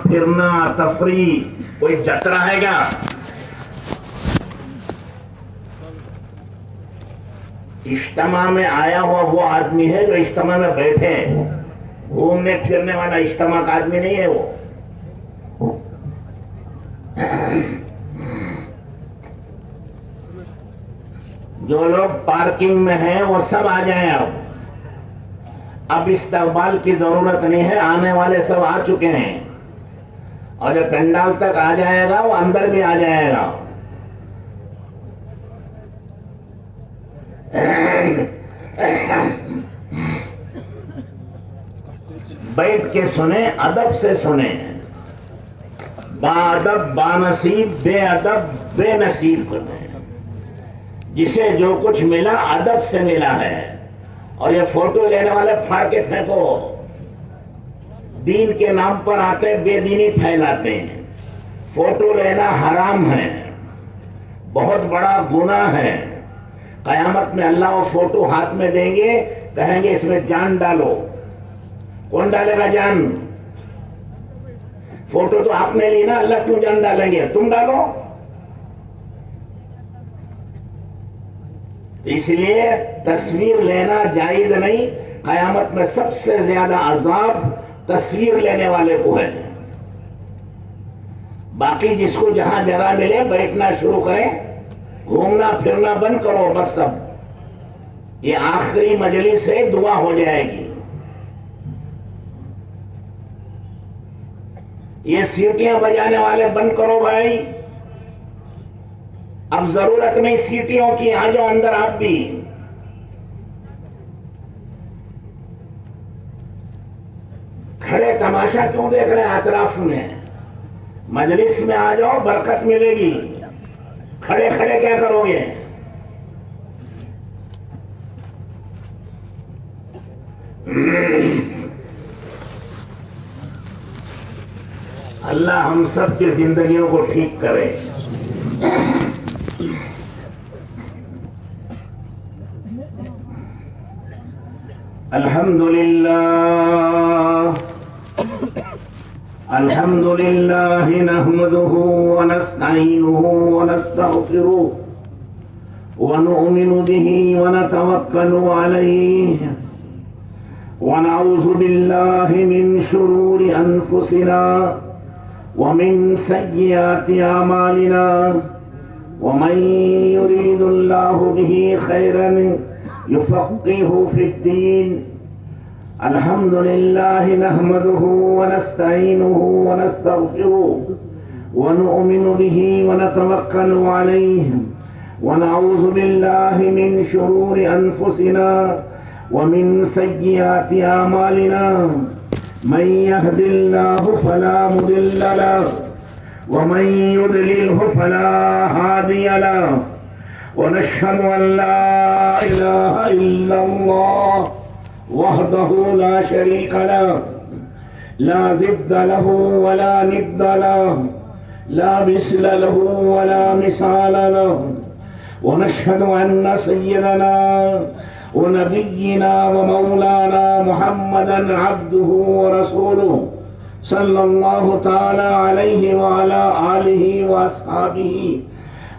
پھرنا تفریح کوئی جترا ہے کیا؟ اجتماع میں آیا ہوا وہ آدمی ہے جو اجتماع میں بیٹھے ہیں، گھومنے پھرنے والا اجتماع کا آدمی نہیں ہے وہ۔ جو لوگ پارکنگ میں ہیں وہ سب آ جائیں، اب استقبال کی ضرورت نہیں ہے، آنے والے سب آ چکے ہیں، اور جو پنڈال تک آ جائے گا وہ اندر بھی آ جائے گا۔ بیٹھ کے سنیں، ادب سے سنیں، با ادب با نصیب، بے ادب بے نصیب کریں۔ جسے جو کچھ ملا ادب سے ملا ہے، اور یہ فوٹو لینے والے پھاڑ کے پھینکو، دین کے نام پر آتے بے دینی پھیلاتے ہیں۔ فوٹو لینا حرام ہے، بہت بڑا گناہ ہے۔ قیامت میں اللہ وہ فوٹو ہاتھ میں دیں گے، کہیں گے اس میں جان ڈالو۔ کون ڈالے گا جان؟ فوٹو تو آپ نے لی نا، اللہ کیوں جان ڈالیں گے؟ تم ڈالو۔ اس لیے تصویر لینا جائز نہیں۔ قیامت میں سب سے زیادہ عذاب تصویر لینے والے کو ہے۔ باقی جس کو جہاں جگہ ملے بیٹھنا شروع کریں، گھومنا پھرنا بند کرو بس سب۔ یہ آخری مجلس ہے، دعا ہو جائے گی۔ یہ سیٹیاں بجانے والے بند کرو بھائی، اب ضرورت نہیں سیٹیوں کی، آ جاؤ اندر آپ بھی۔ کھڑے تماشا کیوں دیکھ رہے ہیں اطراف میں؟ مجلس میں آ جاؤ، برکت ملے گی۔ کھڑے کھڑے کیا کرو گے؟ اللہ ہم سب کی زندگیوں کو ٹھیک کرے۔ الحمدللہ الحمدللہ نحمده ونستعینه ونستغفره ونؤمن به ونتوکل علیہ ونعوذ باللہ من شرور انفسنا ومن سیئات اعمالنا ومن يريد الله به خيرا يفقهه في الدين۔ الحمد لله نحمده ونستعينه ونستغفره ونؤمن به ونتوكل عليه ونعوذ بالله من شرور أنفسنا ومن سيئات أعمالنا، من يهد الله فلا مضل له ومن يضلله فلا هادي له، ونشهد أن لا إله إلا الله وحده لا شريك له، لا ضد له ولا ند له، لا مثل له ولا مثال له، ونشهد أن سيدنا ونبينا ومولانا محمدا عبده ورسوله صلى الله تعالى عليه وعلى آله وأصحابه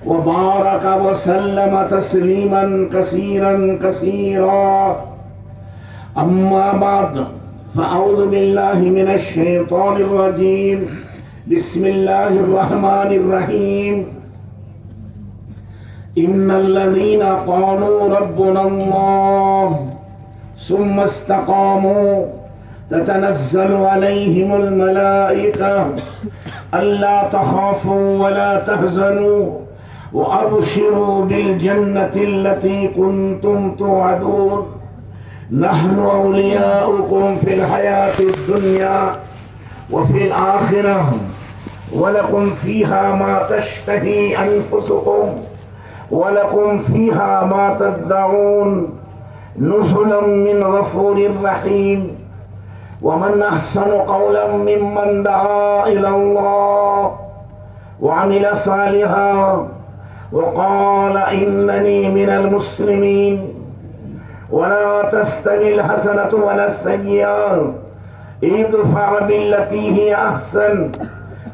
وبارك وسلم تسليما كثيرا كثيرا۔ أما بعد، فأعوذ بالله من الشيطان الرجيم، بسم الله الرحمن الرحيم۔ إن الذين قالوا ربنا الله ثم استقاموا تتنزل عليهم الملائكة ألا تخافوا ولا تحزنوا وأبشروا بالجنة التي كنتم توعدون، نحن أولياؤكم في الحياة الدنيا وفي الآخرة، ولكم فيها ما تشتهي أنفسكم ولكم فيها ما تدعون، نزلا من غفور رحيم۔ ومن أحسن قولا ممن دعا إلى الله وعمل صالحا وقال إنني من المسلمين۔ ولا تستوي الحسنة ولا السيئة، ادفع بالتي هي احسن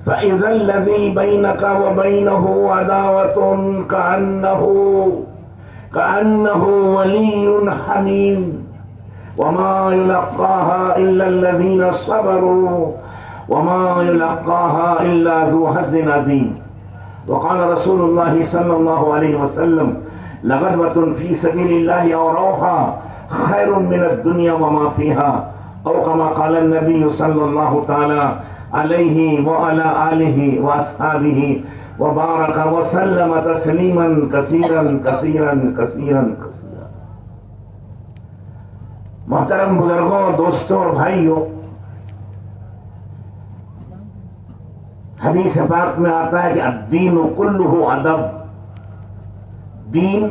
فاذا الذي بينك وبينه عداوة كأنه ولي حميم وما يلقاها الا الذين صبروا وما يلقاها الا ذو حظ عظيم. وقال رسول الله صلى الله عليه وسلم لغدوة في سبيل الله أو روحا خير من الدنيا وما فيها أو كما قال النبي صلى الله تعالى عليه وعلى آله وأصحابه وبارك وسلم تسليما كثيرا كثيرا كثيرا كثيرا. محترم بزرگوں، دوستوں اور بھائیوں، حدیث پاک میں آتا ہے کہ الدین کلہ ادب، دین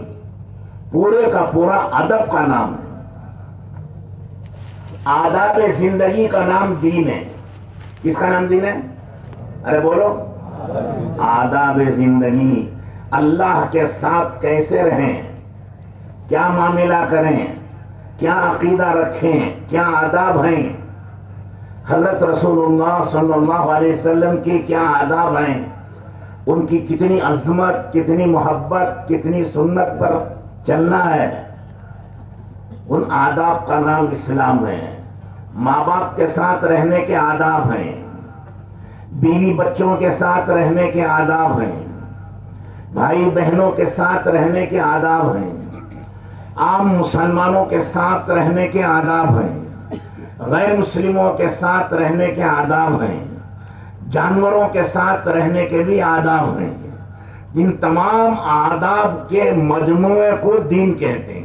پورے کا پورا ادب کا نام ہے. آداب زندگی کا نام دین ہے. کس کا نام دین ہے؟ ارے بولو. آداب زندگی، اللہ کے ساتھ کیسے رہیں، کیا معاملہ کریں، کیا عقیدہ رکھیں، کیا آداب ہیں. حضرت رسول اللہ صلی اللہ علیہ وسلم کی کیا آداب ہیں، ان کی کتنی عظمت، کتنی محبت، کتنی سنت پر چلنا ہے. ان آداب کا نام اسلام ہے. ماں باپ کے ساتھ رہنے کے آداب ہیں، بیوی بچوں کے ساتھ رہنے کے آداب ہیں، بھائی بہنوں کے ساتھ رہنے کے آداب ہیں، عام مسلمانوں کے ساتھ رہنے کے آداب ہیں، غیر مسلموں کے ساتھ رہنے کے آداب ہیں، جانوروں کے ساتھ رہنے کے بھی آداب ہیں. ان تمام آداب کے مجموعے کو دین کہتے ہیں.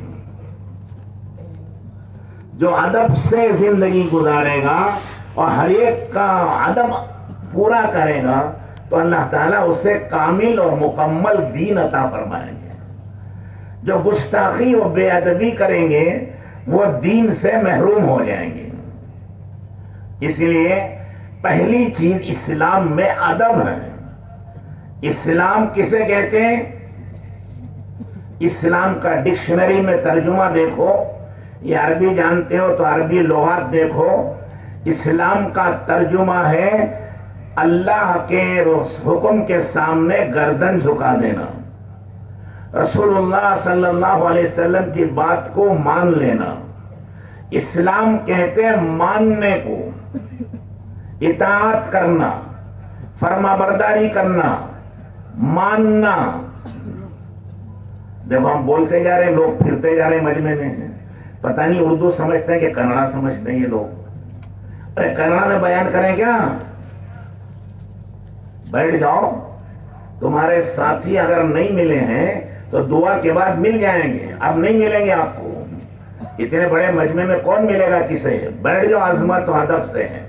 جو ادب سے زندگی گزارے گا اور ہر ایک کا ادب پورا کرے گا تو اللہ تعالیٰ اسے کامل اور مکمل دین عطا فرمائیں گے. جو گستاخی اور بے ادبی کریں گے وہ دین سے محروم ہو جائیں گے. اس لیے پہلی چیز اسلام میں ادب ہے. اسلام کسے کہتے ہیں؟ اسلام کا ڈکشنری میں ترجمہ دیکھو، یہ عربی جانتے ہو تو عربی لغات دیکھو. اسلام کا ترجمہ ہے اللہ کے حکم کے سامنے گردن جھکا دینا، رسول اللہ صلی اللہ علیہ وسلم کی بات کو مان لینا. اسلام کہتے ہیں ماننے کو، اطاعت کرنا، فرما برداری کرنا، ماننا. دیکھو ہم بولتے جا رہے ہیں، لوگ پھرتے جا رہے ہیں مجمع میں، پتہ نہیں اردو سمجھتے ہیں کہ کنڑا سمجھتے ہیں یہ لوگ. ارے کنڑا میں بیان کریں کیا؟ بیٹھ جاؤ. تمہارے ساتھی اگر نہیں ملے ہیں تو دعا کے بعد مل جائیں گے، اب نہیں ملیں گے آپ کو. اتنے بڑے مجمع میں کون ملے گا کسے؟ بیٹھ جاؤ، عظمت و ادب سے ہیں.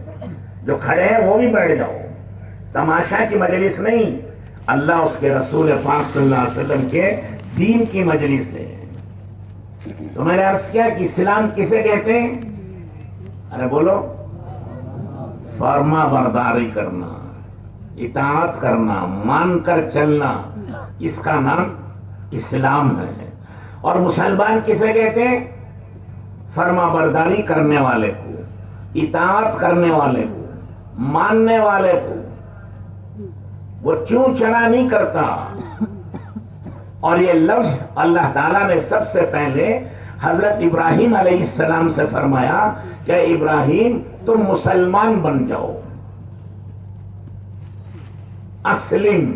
جو کھڑے ہیں وہ بھی بیٹھ جاؤ. تماشا کی مجلس نہیں، اللہ اس کے رسول پاک صلی اللہ علیہ وسلم کے دین کی مجلس ہے. تو میں نے عرض کیا کہ اسلام کسے کہتے ہیں؟ ارے بولو. فرما برداری کرنا، اطاعت کرنا، مان کر چلنا، اس کا نام اسلام ہے. اور مسلمان کسے کہتے ہیں؟ فرما برداری کرنے والے کو، اطاعت کرنے والے کو، ماننے والے کو. وہ چوں چلا نہیں کرتا. اور یہ لفظ اللہ تعالیٰ نے سب سے پہلے حضرت ابراہیم علیہ السلام سے فرمایا کہ ابراہیم تم مسلمان بن جاؤ. اسلم،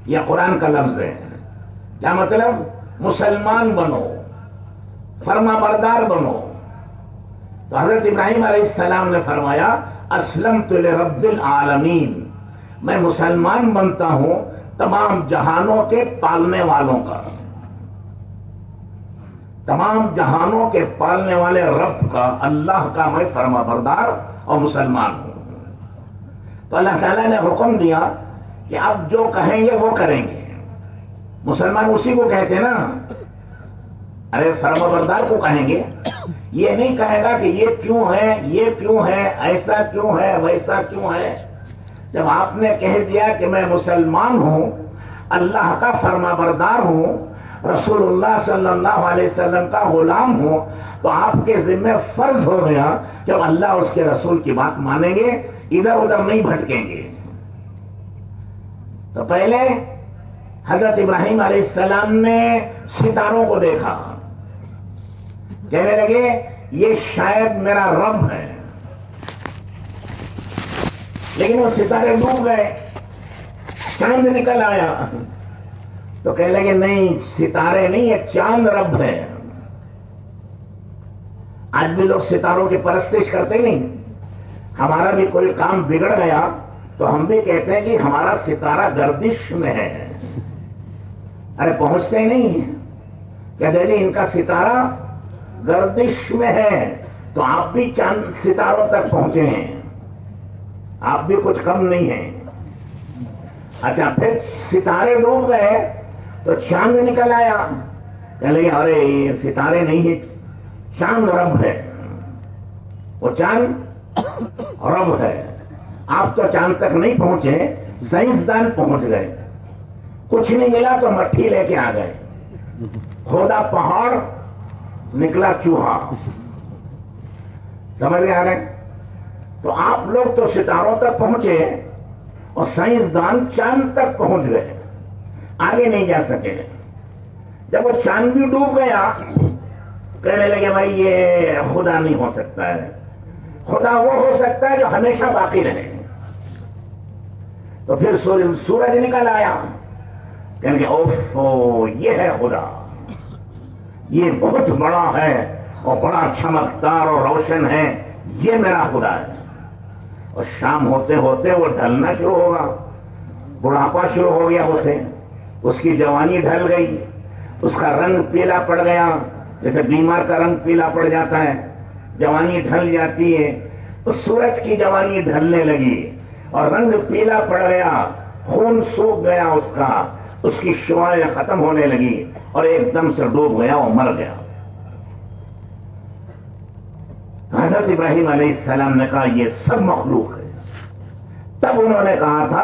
یہ قرآن کا لفظ ہے. کیا مطلب؟ مسلمان بنو، فرما بردار بنو. تو حضرت ابراہیم علیہ السلام نے فرمایا اسلمت لرب العالمین، میں مسلمان بنتا ہوں تمام جہانوں کے پالنے والوں کا، تمام جہانوں کے پالنے والے رب کا، اللہ کا میں فرما بردار اور مسلمان ہوں. تو اللہ تعالیٰ نے حکم دیا کہ اب جو کہیں گے وہ کریں گے. مسلمان اسی کو کہتے ہیں نا. ارے فرما بردار کو کہیں گے، یہ نہیں کہے گا کہ یہ کیوں ہے، یہ کیوں ہے، ایسا کیوں ہے، ویسا کیوں ہے. جب آپ نے کہہ دیا کہ میں مسلمان ہوں، اللہ کا فرما بردار ہوں، رسول اللہ صلی اللہ علیہ وسلم کا غلام ہوں تو آپ کے ذمہ فرض ہو گیا کہ اللہ اس کے رسول کی بات مانیں گے، ادھر ادھر نہیں بھٹکیں گے۔ تو پہلے حضرت ابراہیم علیہ السلام نے ستاروں کو دیکھا، کہنے لگے یہ شاید میرا رب ہے، لیکن وہ ستارے ڈوب گئے، چاند نکل آیا تو کہنے لگے نہیں ستارے نہیں، یہ چاند رب ہے۔ آج بھی لوگ ستاروں کی پرستش کرتے نہیں، ہمارا بھی کوئی کام بگڑ گیا تو ہم بھی کہتے ہیں کہ ہمارا ستارہ گردش میں ہے، ارے پہنچتے ہی نہیں، کہتے جی ان کا ستارہ گردش میں ہے، تو آپ بھی چاند ستاروں تک پہنچے ہیں، آپ بھی کچھ کم نہیں ہیں۔ اچھا پھر ستارے ڈوب گئے تو چاند نکل آیا، کہنے لگے ارے یہ ستارے نہیں ہیں، چاند رب ہے، وہ چاند رب ہے۔ آپ تو چاند تک نہیں پہنچے، سائنسدان پہنچ گئے، کچھ نہیں ملا تو مٹھی لے کے آ گئے، کھودا پہاڑ نکلا چوہا، سمجھ گئے آ رہے؟ تو آپ لوگ تو ستاروں تک پہنچے اور سائنسدان چاند تک پہنچ گئے، آگے نہیں جا سکے۔ جب وہ چاند بھی ڈوب گیا کہنے لگے بھائی یہ خدا نہیں ہو سکتا ہے، خدا وہ ہو سکتا ہے جو ہمیشہ باقی رہے۔ تو پھر سورج نکل آیا، کہنے لگے اوفو یہ ہے خدا، یہ بہت بڑا ہے اور بڑا چمکدار اور روشن ہے، یہ میرا خدا ہے۔ اور شام ہوتے ہوتے وہ ڈھلنا شروع ہوگا، بڑھاپا شروع ہو گیا اسے، اس کی جوانی ڈھل گئی، اس کا رنگ پیلا پڑ گیا، جیسے بیمار کا رنگ پیلا پڑ جاتا ہے، جوانی ڈھل جاتی ہے، تو سورج کی جوانی ڈھلنے لگی اور رنگ پیلا پڑ گیا، خون سوکھ گیا اس کی شعاعیں ختم ہونے لگی اور ایک دم سے ڈوب گیا اور مر گیا۔ حضرت ابراہیم علیہ السلام نے کہا یہ سب مخلوق ہے۔ تب انہوں نے کہا تھا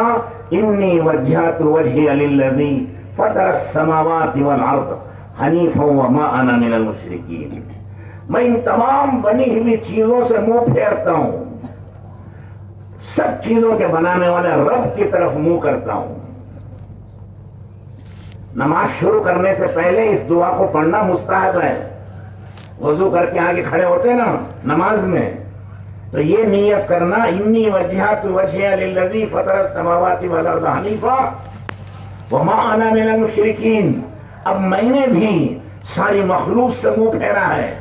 انی وجہت وجہی للذی فطر السماوات والارض حنیفا وما انا من المشرکین، میں ان تمام بنی ہوئی چیزوں سے منہ پھیرتا ہوں، سب چیزوں کے بنانے والے رب کی طرف منہ کرتا ہوں۔ نماز شروع کرنے سے پہلے اس دعا کو پڑھنا مستحب ہے، وضو کر کے آگے کھڑے ہوتے نا نماز میں تو یہ نیت کرنا انی وجہت وجہی للذی فطر السماوات والارض حنیفا وما انا من المشرکین، اب میں نے بھی ساری مخلوق سے منہ پھیرا ہے،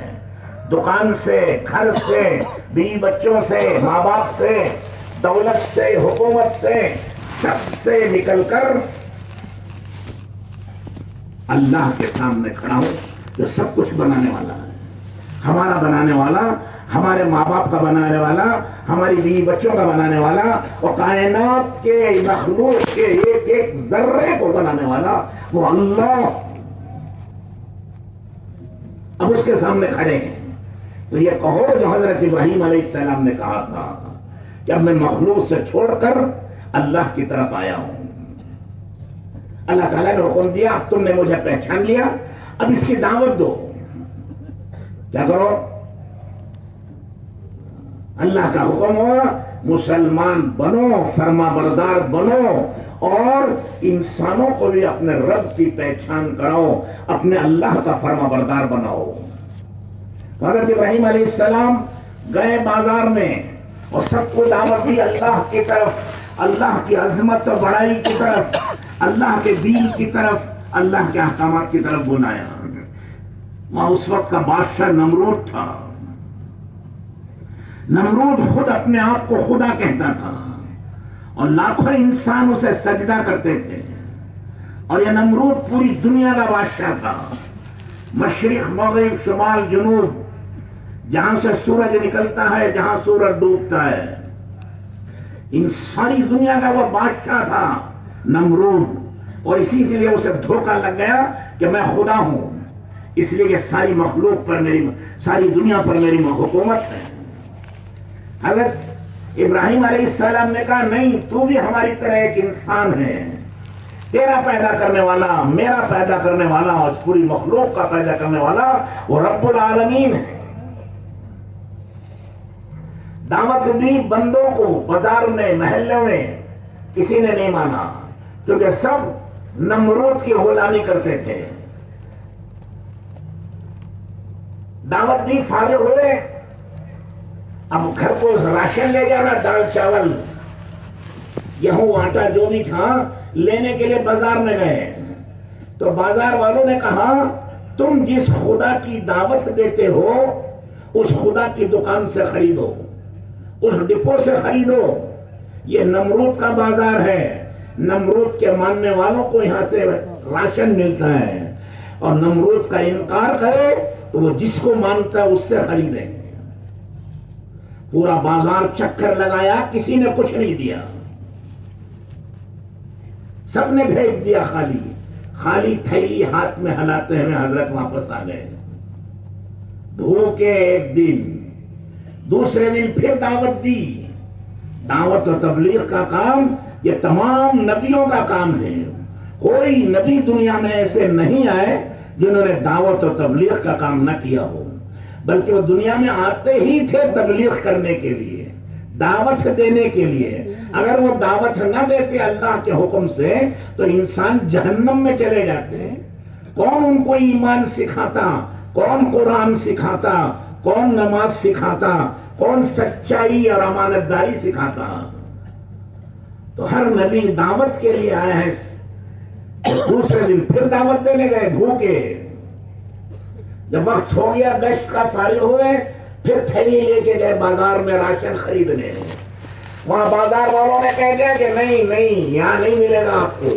دکان سے، گھر سے، بیوی بچوں سے، ماں باپ سے، دولت سے، حکومت سے، سب سے نکل کر اللہ کے سامنے کھڑا ہوں جو سب کچھ بنانے والا ہے، ہمارا بنانے والا، ہمارے ماں باپ کا بنانے والا، ہماری بیوی بچوں کا بنانے والا اور کائنات کے مخلوق کے ایک ایک ذرے کو بنانے والا وہ اللہ، اب اس کے سامنے کھڑے ہیں۔ تو یہ کہو جو حضرت ابراہیم علیہ السلام نے کہا تھا کہ اب میں مخلوق سے چھوڑ کر اللہ کی طرف آیا ہوں۔ اللہ تعالیٰ نے حکم دیا اب تم نے مجھے پہچان لیا، اب اس کی دعوت دو، کیا کرو؟ اللہ کا حکم ہوا مسلمان بنو، فرما بردار بنو اور انسانوں کو بھی اپنے رب کی پہچان کراؤ، اپنے اللہ کا فرما بردار بناؤ۔ حضرت ابراہیم علیہ السلام گئے بازار میں اور سب کو دعوت دی اللہ کی طرف، اللہ کی عظمت اور بڑائی کی طرف، اللہ کے دین کی طرف، اللہ کے احکامات کی طرف بلایا۔ وہاں اس وقت کا بادشاہ نمرود تھا، نمرود خود اپنے آپ کو خدا کہتا تھا اور لاکھوں انسان اسے سجدہ کرتے تھے، اور یہ نمرود پوری دنیا کا بادشاہ تھا، مشرق مغرب شمال جنوب، جہاں سے سورج نکلتا ہے جہاں سورج ڈوبتا ہے، ان ساری دنیا کا وہ بادشاہ تھا نمرود، اور اسی لیے اسے دھوکہ لگ گیا کہ میں خدا ہوں، اس لیے کہ ساری مخلوق پر میری، ساری دنیا پر میری حکومت ہے۔ حضرت ابراہیم علیہ السلام نے کہا نہیں، تو بھی ہماری طرح ایک انسان ہے، تیرا پیدا کرنے والا، میرا پیدا کرنے والا، اس پوری مخلوق کا پیدا کرنے والا وہ رب العالمین ہے۔ دعوت دی بندوں کو، بازار میں، محلوں میں، کسی نے نہیں مانا، کیونکہ سب نمرود کی غلامی کرتے تھے۔ دعوت دی، فارغ ہوئے، اب گھر کو راشن لے جانا، دال چاول گیہوں آٹا جو بھی تھا لینے کے لیے بازار میں گئے، تو بازار والوں نے کہا تم جس خدا کی دعوت دیتے ہو اس خدا کی دکان سے خریدو، اس ڈپو سے خریدو، یہ نمرود کا بازار ہے، نمرود کے ماننے والوں کو یہاں سے راشن ملتا ہے، اور نمرود کا انکار کرے تو وہ جس کو مانتا ہے اس سے خریدیں۔ پورا بازار چکر لگایا، کسی نے کچھ نہیں دیا، سب نے بھیج دیا خالی خالی تھیلی ہاتھ میں ہلاتے ہوئے حضرت واپس آ گئے۔ بھوکے ایک دن، دوسرے دن پھر دعوت دی۔ دعوت و تبلیغ کا کام یہ تمام نبیوں کا کام ہے، کوئی نبی دنیا میں ایسے نہیں آئے جنہوں نے دعوت و تبلیغ کا کام نہ کیا ہو، بلکہ وہ دنیا میں آتے ہی تھے تبلیغ کرنے کے لیے، دعوت دینے کے لیے۔ اگر وہ دعوت نہ دیتے اللہ کے حکم سے تو انسان جہنم میں چلے جاتے۔ کون ان کو ایمان سکھاتا، کون قرآن سکھاتا، کون نماز سکھاتا، کون سچائی اور امانت داری سکھاتا؟ تو ہر نبی دعوت کے لیے آیا ہے، دوسرے دن پھر دعوت دینے گئے بھوکے۔ جب وقت ہو گیا گشت کا، فارغ ہوئے، پھر تھیلی لے کے گئے بازار میں راشن خریدنے۔ وہاں بازار والوں نے کہہ دیا کہ نہیں یہاں نہیں ملے گا آپ کو،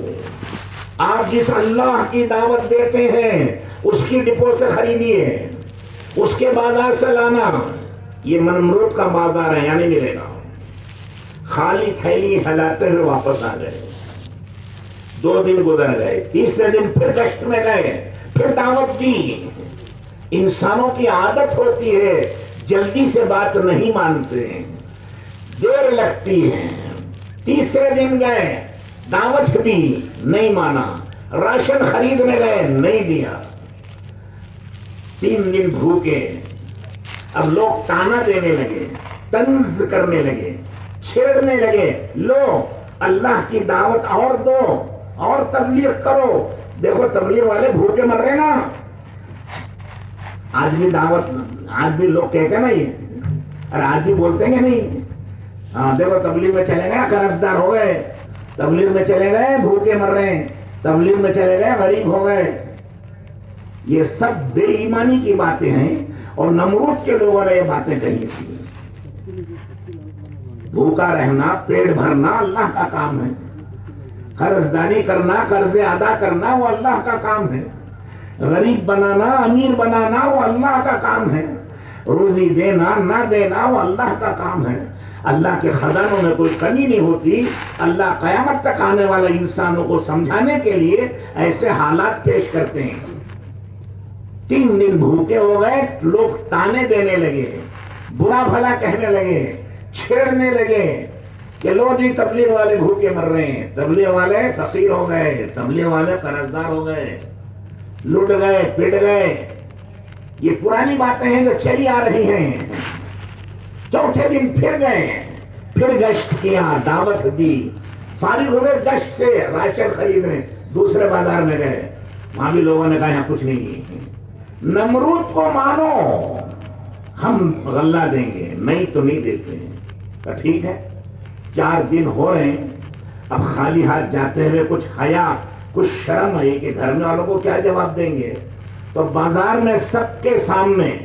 آپ جس اللہ کی دعوت دیتے ہیں اس کی ڈپو سے خریدیے، اس کے بازار سے لانا، یہ نمرود کا بازار ہے، یہاں نہیں ملے گا۔ خالی تھیلی ہلاتے ہوئے واپس آ گئے۔ 2 دن گزر گئے، تیسرے دن پھر گشت میں گئے، پھر دعوت دی۔ انسانوں کی عادت ہوتی ہے جلدی سے بات نہیں مانتے، دیر لگتی ہے۔ تیسرے دن گئے، دعوت دی، نہیں مانا، راشن خریدنے گئے، نہیں دیا۔ 3 دن بھوکے، اب لوگ تانا دینے لگے، طنز کرنے لگے، چھیڑنے لگے، لو اللہ کی دعوت اور دو اور تبلیغ کرو، دیکھو تبلیغ والے بھوکے مر رہے نا۔ آج بھی دعوت، آج بھی لوگ کہتے ہیں نا یہ، اور آج بھی بولتے ہیں کہ نہیں، ہاں دیکھو تبلیغ میں چلے گئے قرض دار ہو گئے، تبلیغ میں چلے گئے بھوکے مر رہے ہیں، تبلیغ میں چلے گئے غریب ہو گئے۔ یہ سب بے ایمانی کی باتیں ہیں، اور نمرود کے لوگوں نے یہ باتیں کہی تھی۔ بھوکا رہنا، پیٹ بھرنا اللہ کا کام ہے، قرض داری کرنا، قرض ادا کرنا وہ اللہ کا کام ہے، غریب بنانا، امیر بنانا وہ اللہ کا کام ہے، روزی دینا نہ دینا وہ اللہ کا کام ہے۔ اللہ کے خزانوں میں کوئی کمی نہیں ہوتی۔ اللہ قیامت تک آنے والا انسانوں کو سمجھانے کے لیے ایسے حالات پیش کرتے ہیں۔ 3 دن بھوکے ہو گئے، لوگ تانے دینے لگے، برا بھلا کہنے لگے، چھیڑنے لگے کہ لو جی تبلیغ والے بھوکے مر رہے ہیں، تبلیغ والے فقیر ہو گئے، تبلیغ والے قرض دار ہو گئے، لٹ گئے، پٹ گئے۔ یہ پرانی باتیں ہیں جو چلی آ رہی ہیں۔ چوتھے دن پھر گئے، پھر گشت کیا، دعوت دی، فارغ ہوئے گشت سے راشن خریدنے، دوسرے بازار میں گئے، وہاں بھی لوگوں نے کہا یہاں کچھ نہیں۔ نمرود کو مانو، ہم غلہ دیں گے، نہیں تو نہیں دیتے ہیں۔ تو ٹھیک ہے، 4 دن ہو رہے ہیں، اب خالی ہاتھ جاتے ہوئے کچھ حیا، کچھ شرم ہے کہ گھر میں والوں کو کیا جواب دیں گے، تو بازار میں سب کے سامنے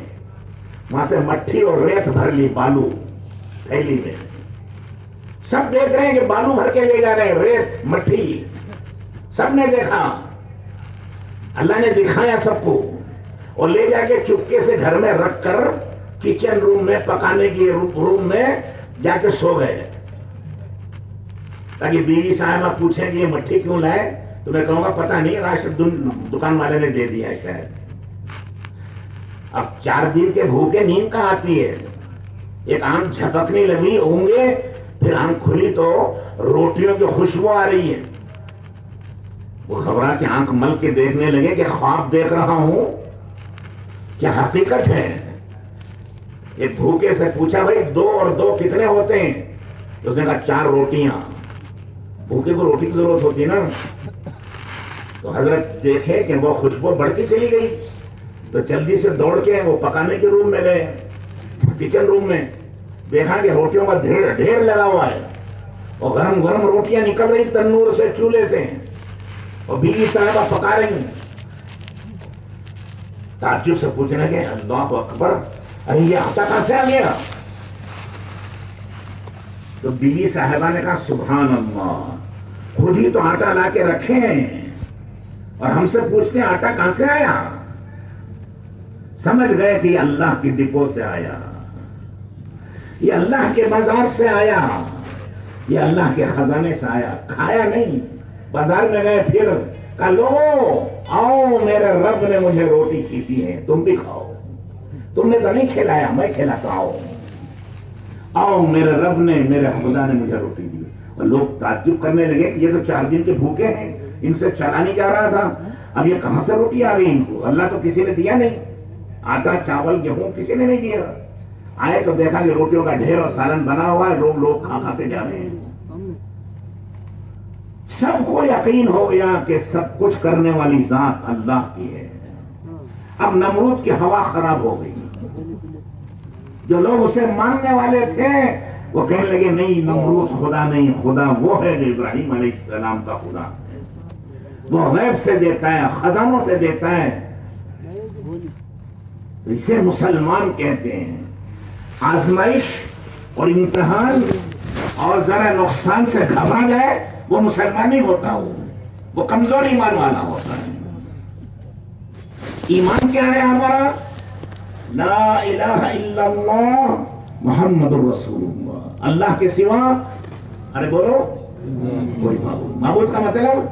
وہاں سے مٹھی اور ریت بھر لی، بالو تھیلی میں، سب دیکھ رہے ہیں کہ بالو بھر کے لے جا رہے ہیں، ریت مٹھی، سب نے دیکھا، اللہ نے دکھایا سب کو، اور لے جا کے چپکے سے گھر میں رکھ کر کچن روم میں، پکانے کی روم میں جا کے سو گئے، تاکہ بیوی صاحبہ پوچھیں کہ یہ مٹھی کیوں لائے، تو میں کہوں گا پتہ نہیں، راشن دکان والے نے دے دیا ہے شاید۔ اب 4 دن کے بھوکے نیند کہاں آتی ہے، ایک آنکھ جھپکنے لگی، اونگے، پھر آنکھ کھلی تو روٹیوں کی خوشبو آ رہی ہے، وہ گھبرا کے آنکھ مل کے دیکھنے لگے کہ خواب دیکھ رہا ہوں کیا حقیقت ہے؟ ایک بھوکے سے پوچھا بھائی 2 اور 2 کتنے ہوتے ہیں؟ اس نے کہا 4 روٹیاں. بھوکے کو روٹی کی ضرورت ہوتی ہے نا. تو حضرت دیکھے کہ وہ خوشبو بڑھتی چلی گئی تو جلدی سے دوڑ کے وہ پکانے کے روم میں گئے. کچن روم میں دیکھا کہ روٹیوں کا ڈھیر لگا ہوا ہے اور گرم گرم روٹیاں نکل رہی تنور سے, چولہے سے, اور بیوی صاحبہ پکا رہی ہیں. تعجب سے پوچھنے لگے اللہ اکبر, ارے یہ آٹا کہاں سے آ گیا؟ تو بیوی صاحبہ نے کہا سبحان اللہ, خود ہی تو آٹا لا کے رکھے ہیں اور ہم سے پوچھتے ہیں آٹا کہاں سے آیا. سمجھ گئے کہ یہ اللہ کی ڈپو سے آیا, یہ اللہ کے بازار سے آیا, یہ اللہ کے خزانے سے آیا. کھایا نہیں, بازار میں گئے پھر کہا لوگو آؤ میرے رب نے مجھے روٹی کھیتی ہے, تم بھی کھاؤ. تم نے تو نہیں کھلایا, میں کھلاتا ہوں. آؤ میرے رب نے, میرے خدا نے مجھے روٹی دی. اور لوگ تعجب کرنے لگے کہ یہ تو 4 دن کے بھوکے ہیں, ان سے چلا نہیں جا رہا تھا, اب یہ کہاں سے روٹی آ گئی ان کو؟ اللہ تو کسی نے دیا نہیں, آٹا چاول گیہوں کسی نے نہیں دیا. آئے تو دیکھا کہ روٹیوں کا ڈھیر اور سالن بنا ہوا ہے, لوگ کھا کے جا رہے ہیں. سب کو یقین ہو گیا کہ سب کچھ کرنے والی ذات اللہ کی ہے. اب نمرود کی ہوا خراب ہو گئی. جو لوگ اسے ماننے والے تھے وہ کہنے لگے نہیں, نمرود خدا نہیں, خدا وہ ہے جو ابراہیم علیہ السلام کا خدا ہے. وہ غیب سے دیتا ہے, خزانوں سے دیتا ہے. اسے مسلمان کہتے ہیں. آزمائش اور امتحان اور ذرا نقصان سے گھبرا جائے وہ مسلمان نہیں ہوتا, وہ کمزور ایمان والا ہوتا ہے. ایمان کیا ہے ہمارا؟ لا الہ الا اللہ محمد الرسول اللہ. اللہ کے سوا ارے بولو کوئی معبود. معبود کا مطلب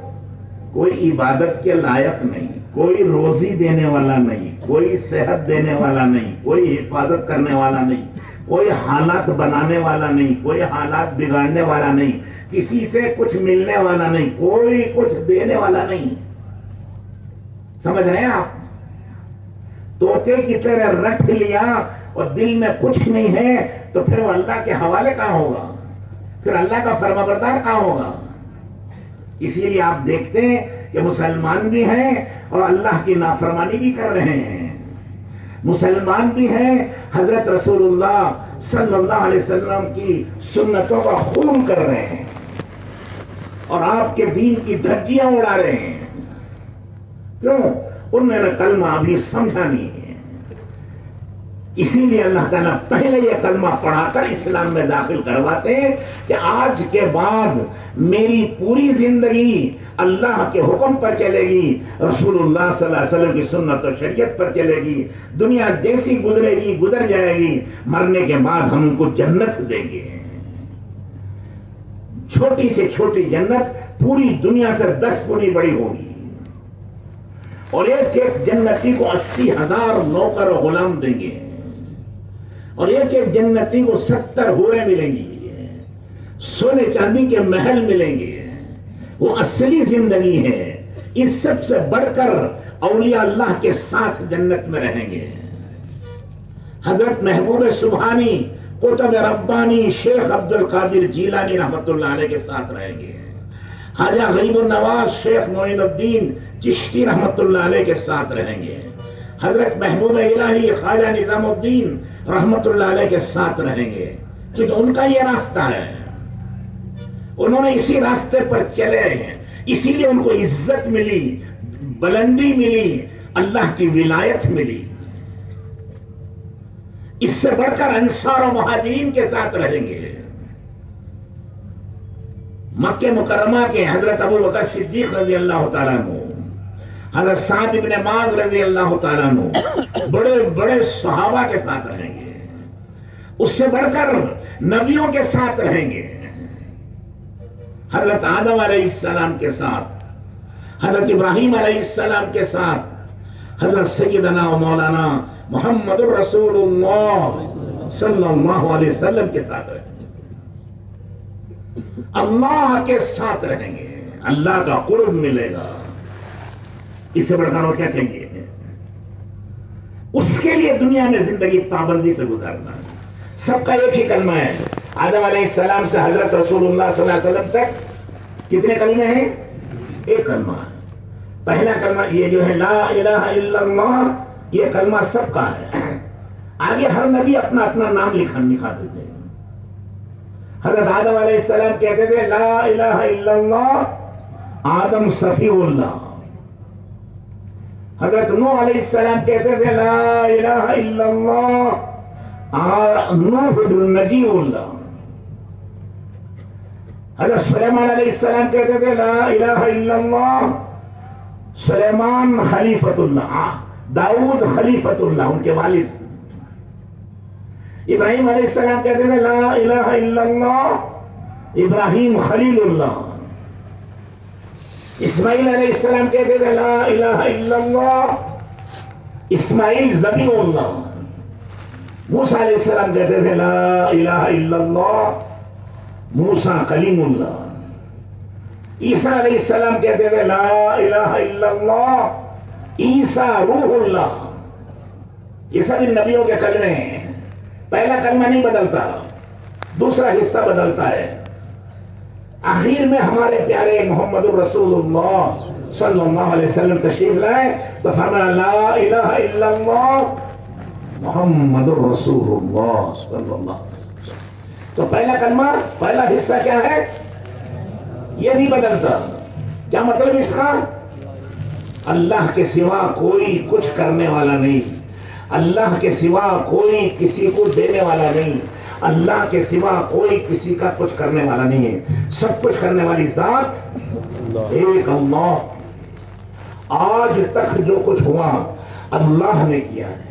کوئی عبادت کے لائق نہیں, کوئی روزی دینے والا نہیں, کوئی صحت دینے والا نہیں, کوئی حفاظت کرنے والا نہیں, کوئی حالات بنانے والا نہیں, کوئی حالات بگاڑنے والا نہیں, کسی سے کچھ ملنے والا نہیں, کوئی کچھ دینے والا نہیں. سمجھ رہے ہیں آپ؟ طوطے کی طرح رکھ لیا اور دل میں کچھ نہیں ہے تو پھر وہ اللہ کے حوالے کہاں ہوگا؟ پھر اللہ کا فرمانبردار کہاں ہوگا؟ اسی لیے آپ دیکھتے ہیں کہ مسلمان بھی ہیں اور اللہ کی نافرمانی بھی کر رہے ہیں. مسلمان بھی ہیں, حضرت رسول اللہ صلی اللہ علیہ وسلم کی سنتوں کا خون کر رہے ہیں اور آپ کے دین کی دھجیاں اڑا رہے ہیں. کیوں؟ انہوں نے کلمہ ابھی سمجھا نہیں ہے. اسی لیے اللہ تعالیٰ پہلے یہ کلمہ پڑھا کر اسلام میں داخل کرواتے ہیں کہ آج کے بعد میری پوری زندگی اللہ کے حکم پر چلے گی, رسول اللہ صلی اللہ علیہ وسلم کی سنت و شریعت پر چلے گی. دنیا جیسی گزرے گی گزر جائے گی, مرنے کے بعد ہم ان کو جنت دیں گے. چھوٹی سے چھوٹی جنت پوری دنیا سے 10 گنی بڑی ہوگی اور ایک ایک جنتی کو 80,000 نوکر و غلام دیں گے اور ایک ایک جنتی کو 70 حوریں ملیں گی, سونے چاندی کے محل ملیں گے. وہ اصلی زندگی ہے. اس سب سے بڑھ کر اولیاء اللہ کے ساتھ جنت میں رہیں گے. حضرت محبوب سبحانی, قطب ربانی, شیخ عبد القادر جیلانی رحمت اللہ علیہ کے ساتھ رہیں گے. خواجہ غریب النواز شیخ معین الدین چشتی رحمت اللہ علیہ کے ساتھ رہیں گے. حضرت محبوب الہی خواجہ نظام الدین رحمت اللہ علیہ کے ساتھ رہیں گے, کیونکہ ان کا یہ راستہ ہے, انہوں نے اسی راستے پر چلے ہیں. اسی لیے ان کو عزت ملی, بلندی ملی, اللہ کی ولایت ملی. اس سے بڑھ کر انصار و مہاجرین کے ساتھ رہیں گے. مکہ مکرمہ کے حضرت ابو بکر صدیق رضی اللہ تعالیٰ عنہ, حضرت سعد بن معاذ رضی اللہ تعالیٰ عنہ, بڑے بڑے صحابہ کے ساتھ رہیں گے. اس سے بڑھ کر نبیوں کے ساتھ رہیں گے. حضرت آدم علیہ السلام کے ساتھ, حضرت ابراہیم علیہ السلام کے ساتھ, حضرت سیدنا و مولانا محمد الرسول اللہ صلی اللہ علیہ وسلم کے ساتھ رہیں گے. اللہ کے ساتھ رہیں گے, اللہ کا قرب ملے گا. اس سے بڑھ کر اور کیا چاہیے؟ اس کے لیے دنیا میں زندگی پابندی سے گزارنا. سب کا ایک ہی کلمہ ہے. آدم علیہ السلام سے حضرت رسول اللہ صلی اللہ علیہ وسلم تک کتنے کلمے ہیں؟ ایک کلمہ. پہلا کلمہ یہ جو ہے لا الہ الا اللہ، یہ کلمہ سب کا ہے. آگے ہر نبی اپنا اپنا نام لکھا دیتے ہیں. حضرت آدم علیہ السلام کہتے تھے لا الہ الا اللہ آدم صفی اللہ. حضرت نوح علیہ السلام کہتے تھے لا الہ الا اللہ نوح النجی اللہ. حضرت سلیمان علیہ السلام کہتے تھے لا الہ الا اللہ سلیمان خلیفۃ اللہ، داؤد خلیفۃ اللہ ان کے والد. ابراہیم علیہ السلام کہتے تھے لا الہ الا اللہ ابراہیم خلیل اللہ. اسماعیل علیہ السلام کہتے تھے لا الہ الا اللہ اسماعیل ذبیح اللہ. موسیٰ علیہ السلام کہتے تھے لا الہ الا اللہ موسیٰ کلیم اللہ. عیسیٰ علیہ السلام کہتے تھے لا الہ الا اللہ عیسیٰ روح اللہ. یہ سب ان نبیوں کے کلمے ہیں. پہلا کلمہ نہیں بدلتا، دوسرا حصہ بدلتا ہے. آخر میں ہمارے پیارے محمد الرسول اللہ صلی اللہ علیہ وسلم تشریف لائے تو فرمایا لا الہ الا اللہ محمد الرسول اللہ صلی اللہ علیہ وسلم. تو پہلا کلمہ، پہلا حصہ کیا ہے؟ یہ نہیں بدلتا. کیا مطلب اس کا؟ اللہ کے سوا کوئی کچھ کرنے والا نہیں، اللہ کے سوا کوئی کسی کو دینے والا نہیں، اللہ کے سوا کوئی کسی کا کچھ کرنے والا نہیں ہے. سب کچھ کرنے والی ذات ایک اللہ. آج تک جو کچھ ہوا اللہ نے کیا ہے.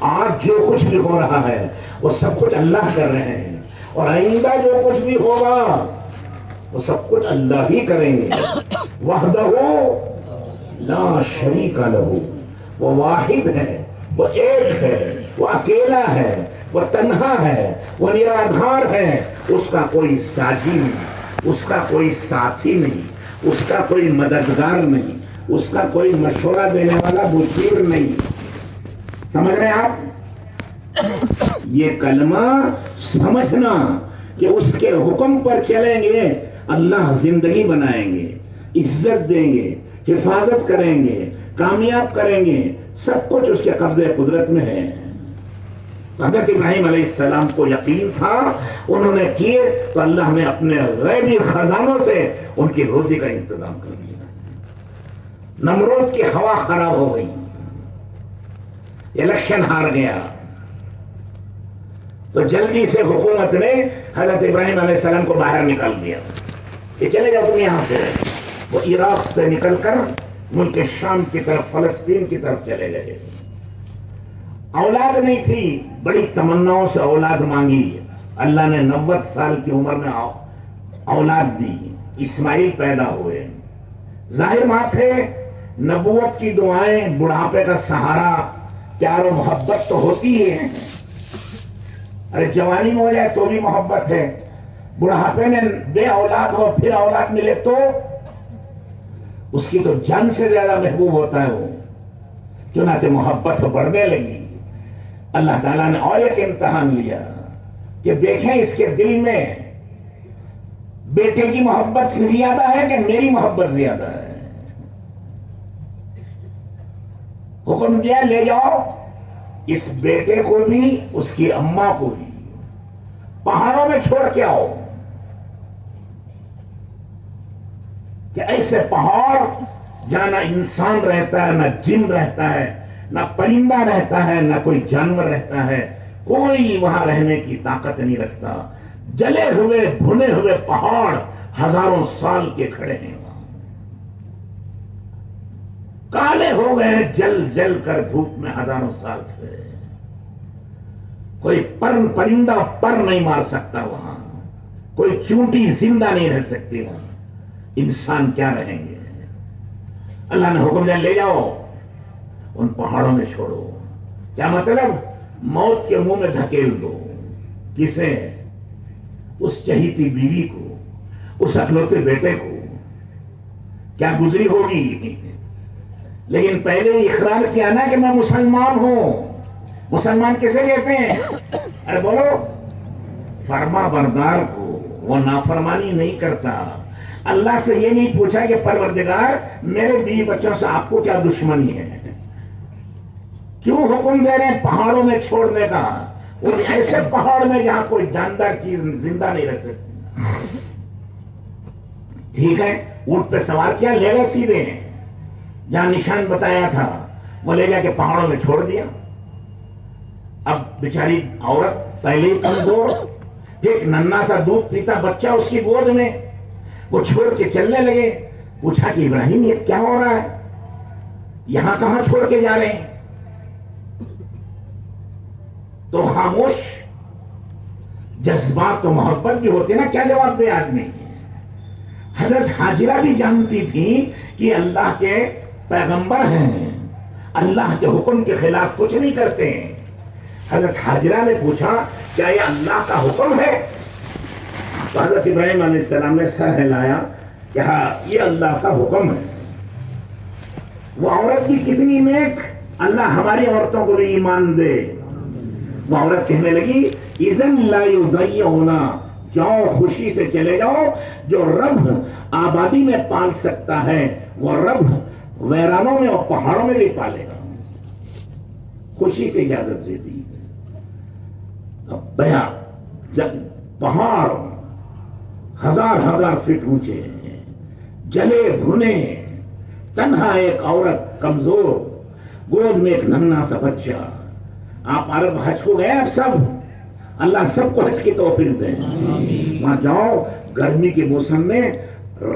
آج جو کچھ بھی ہو رہا ہے وہ سب کچھ اللہ کر رہے ہیں، اور آئندہ جو کچھ بھی ہوگا وہ سب کچھ اللہ ہی کریں گے. وحدہ لا شریک لہ، وہ واحد ہے، وہ ایک ہے، وہ اکیلا ہے، وہ تنہا ہے، وہ نرادھار ہے. اس کا کوئی ساجی نہیں، اس کا کوئی ساتھی نہیں، اس کا کوئی مددگار نہیں، اس کا کوئی مشورہ دینے والا مشیر نہیں. سمجھ رہے ہیں آپ؟ یہ کلمہ سمجھنا کہ اس کے حکم پر چلیں گے اللہ زندگی بنائیں گے، عزت دیں گے، حفاظت کریں گے، کامیاب کریں گے. سب کچھ اس کے قبضے قدرت میں ہے. حضرت ابراہیم علیہ السلام کو یقین تھا، انہوں نے کیے تو اللہ نے اپنے غیبی خزانوں سے ان کی روزی کا انتظام کر دیا. نمرود کی ہوا خراب ہو گئی، الیکشن ہار گیا، تو جلدی سے حکومت نے حضرت ابراہیم علیہ السلام کو باہر نکال دیا کہ چلے جاؤ تم یہاں سے. وہ عراق سے نکل کر ملک شام کی طرف، فلسطین کی طرف چلے گئے. اولاد نہیں تھی، بڑی تمناؤں سے اولاد مانگی. اللہ نے 90 سال کی عمر میں اولاد دی، اسماعیل پیدا ہوئے. ظاہر بات ہے نبوت کی دعائیں، بڑھاپے کا سہارا، پیار و محبت تو ہوتی ہی ہے. ارے جوانی میں ہو جائے تو بھی محبت ہے، بڑھاپے میں بے اولاد ہو پھر اولاد ملے تو اس کی تو جان سے زیادہ محبوب ہوتا ہے وہ. چنانچہ محبت بڑھنے لگی. اللہ تعالیٰ نے اور ایک امتحان لیا کہ دیکھیں اس کے دل میں بیٹے کی محبت سے زیادہ ہے کہ میری محبت زیادہ ہے. حکم دیا لے جاؤ اس بیٹے کو بھی اس کی اماں کو بھی پہاڑوں میں چھوڑ کے آؤ. کہ ایسے پہاڑ جہاں نہ انسان رہتا ہے، نہ جن رہتا ہے، نہ پرندہ رہتا ہے، نہ کوئی جانور رہتا ہے، کوئی وہاں رہنے کی طاقت نہیں رکھتا. جلے ہوئے بھنے ہوئے پہاڑ ہزاروں سال کے کھڑے ہیں، کالے ہو گئے جل جل کر دھوپ میں ہزاروں سال سے. کوئی پرندہ پر نہیں مار سکتا وہاں، کوئی چونٹی زندہ نہیں رہ سکتی وہاں. انسان کیا رہیں گے؟ اللہ نے حکم دیا لے جاؤ ان پہاڑوں میں چھوڑو. کیا مطلب؟ موت کے منہ میں دھکیل دو. کسے؟ اس چہیتی بیوی کو، اس اکلوتے بیٹے کو. کیا گزری ہوگی؟ لیکن پہلے اقرار کیا نا کہ میں مسلمان ہوں. مسلمان کسے کہتے ہیں؟ ارے بولو. فرما بردار کو. وہ نافرمانی نہیں کرتا. اللہ سے یہ نہیں پوچھا کہ پروردگار میرے بیوی بچوں سے آپ کو کیا دشمنی ہے، کیوں حکم دے رہے ہیں پہاڑوں میں چھوڑنے کا، اور ایسے پہاڑ میں جہاں کوئی جاندار چیز زندہ نہیں رہ سکتی. ٹھیک ہے، اونٹ پہ سوار کیا، لے گئے سیدھے جہاں نشان بتایا تھا وہ لے جا کے پہاڑوں میں چھوڑ دیا. اب بیچاری عورت پہلے ہی کمزور، ایک ننھا سا دودھ پیتا بچہ اس کی گود میں، وہ چھوڑ کے چلنے لگے. پوچھا کہ ابراہیم یہ کیا ہو رہا ہے، یہاں کہاں چھوڑ کے جا رہے ہیں؟ تو خاموش. جذبات و محبت بھی ہوتے نا، کیا جواب دے آدمی. حضرت حاجرہ بھی جانتی تھی کہ اللہ کے پیغمبر ہیں، اللہ کے حکم کے خلاف کچھ نہیں کرتے ہیں. حضرت حاجرہ نے پوچھا کیا یہ اللہ کا حکم ہے؟ تو حضرت ابراہیم علیہ السلام نے سر ہلایا کہ ہاں یہ اللہ کا حکم ہے. وہ عورت بھی کتنی نیک، اللہ ہماری عورتوں کو بھی ایمان دے. وہ عورت کہنے لگی اذن لا یضیعنا، جاؤ خوشی سے چلے جاؤ، جو رب آبادی میں پال سکتا ہے وہ رب ویرانوں میں اور پہاڑوں میں بھی پالے گا. خوشی سے اجازت دے دی. اب بیا جب پہاڑ 1000 فٹ اونچے، جلے بھنے، تنہا ایک عورت کمزور، گود میں ایک ننھا سا بچہ. آپ عرب حج کو گئے، آپ سب، اللہ سب کو حج کی توفیق دے. وہاں جاؤ، گرمی کے موسم میں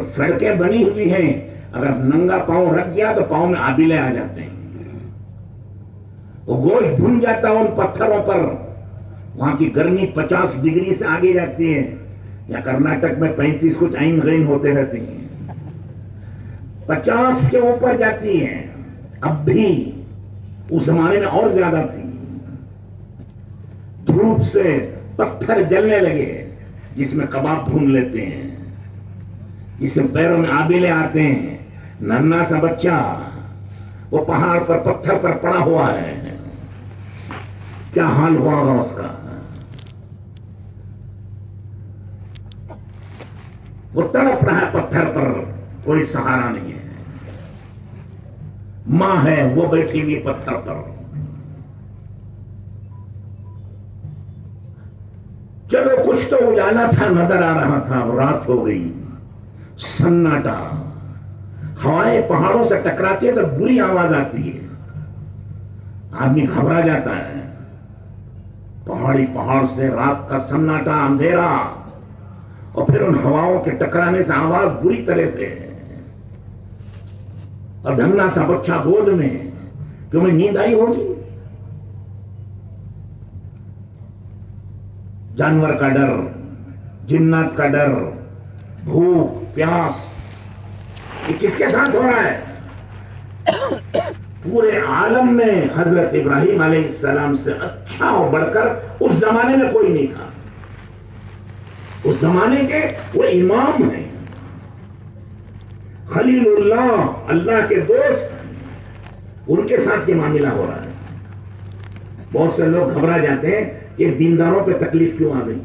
سڑکیں بنی ہوئی ہیں، اگر ننگا پاؤں رکھ گیا تو پاؤں میں آبیلے آ جاتے ہیں، وہ گوشت بھن جاتا ہے ان پتھروں پر. وہاں کی گرمی 50 ڈگری سے آگے جاتی ہے. یا کرناٹک میں 35 کچھ آئین غین ہوتے رہتے ہیں، 50 کے اوپر جاتی ہیں. اب بھی اس زمانے میں اور زیادہ تھی. دھوپ سے پتھر جلنے لگے جس میں کباب بھون لیتے ہیں، جس سے پیروں میں آبیلے آتے ہیں. ننھا سا بچہ وہ پہاڑ پر پتھر پر پڑا ہوا ہے، کیا حال ہوا ہوگا اس کا. وہ تڑپ رہا ہے پتھر پر، کوئی سہارا نہیں ہے. ماں ہے وہ بیٹھی ہوئی پتھر پر. چلو کچھ تو اجالا تھا، نظر آ رہا تھا. رات ہو گئی، سناٹا، ہوائیں پہاڑوں سے ٹکراتی ہے تو بری آواز آتی ہے، آدمی گھبرا جاتا ہے. پہاڑ سے رات کا سناٹا، اندھیرا، اور پھر ان ہواؤں کے ٹکرانے سے آواز بری طرح سے، اور ڈھنگنا سا بچہ گود میں. تمہیں نیند آئی ہوگی. جانور کا ڈر، جنات کا ڈر، بھوک پیاس، یہ کس کے ساتھ ہو رہا ہے؟ پورے عالم میں حضرت ابراہیم علیہ السلام سے اچھا اور بڑھ کر اس زمانے میں کوئی نہیں تھا. اس زمانے کے وہ امام ہیں، خلیل اللہ، اللہ کے دوست، ان کے ساتھ یہ معاملہ ہو رہا ہے. بہت سے لوگ گھبرا جاتے ہیں کہ دینداروں پہ تکلیف کیوں آ گئی،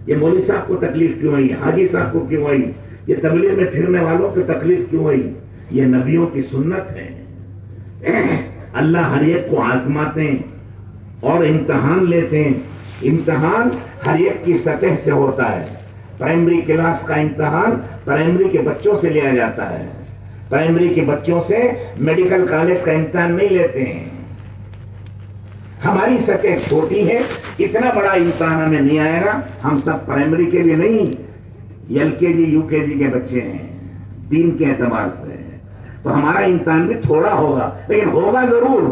یہ مولوی صاحب کو تکلیف کیوں آئی، حاجی صاحب کو کیوں آئی، یہ تبلیغ میں پھرنے والوں پہ تکلیف کیوں آئی. یہ نبیوں کی سنت ہے. اللہ ہر ایک کو آزماتے ہیں اور امتحان لیتے ہیں. امتحان ہر ایک کی سطح سے ہوتا ہے. پرائمری کلاس کا امتحان پرائمری کے بچوں سے لیا جاتا ہے. پرائمری کے بچوں سے میڈیکل کالج کا امتحان نہیں لیتے ہیں. ہماری سطح چھوٹی ہے، اتنا بڑا امتحان ہمیں نہیں آئے گا. ہم سب پرائمری کے بھی نہیں، LKG UKG کے بچے ہیں دین کے اعتبار سے. تو ہمارا امتحان بھی تھوڑا ہوگا، لیکن ہوگا ضرور،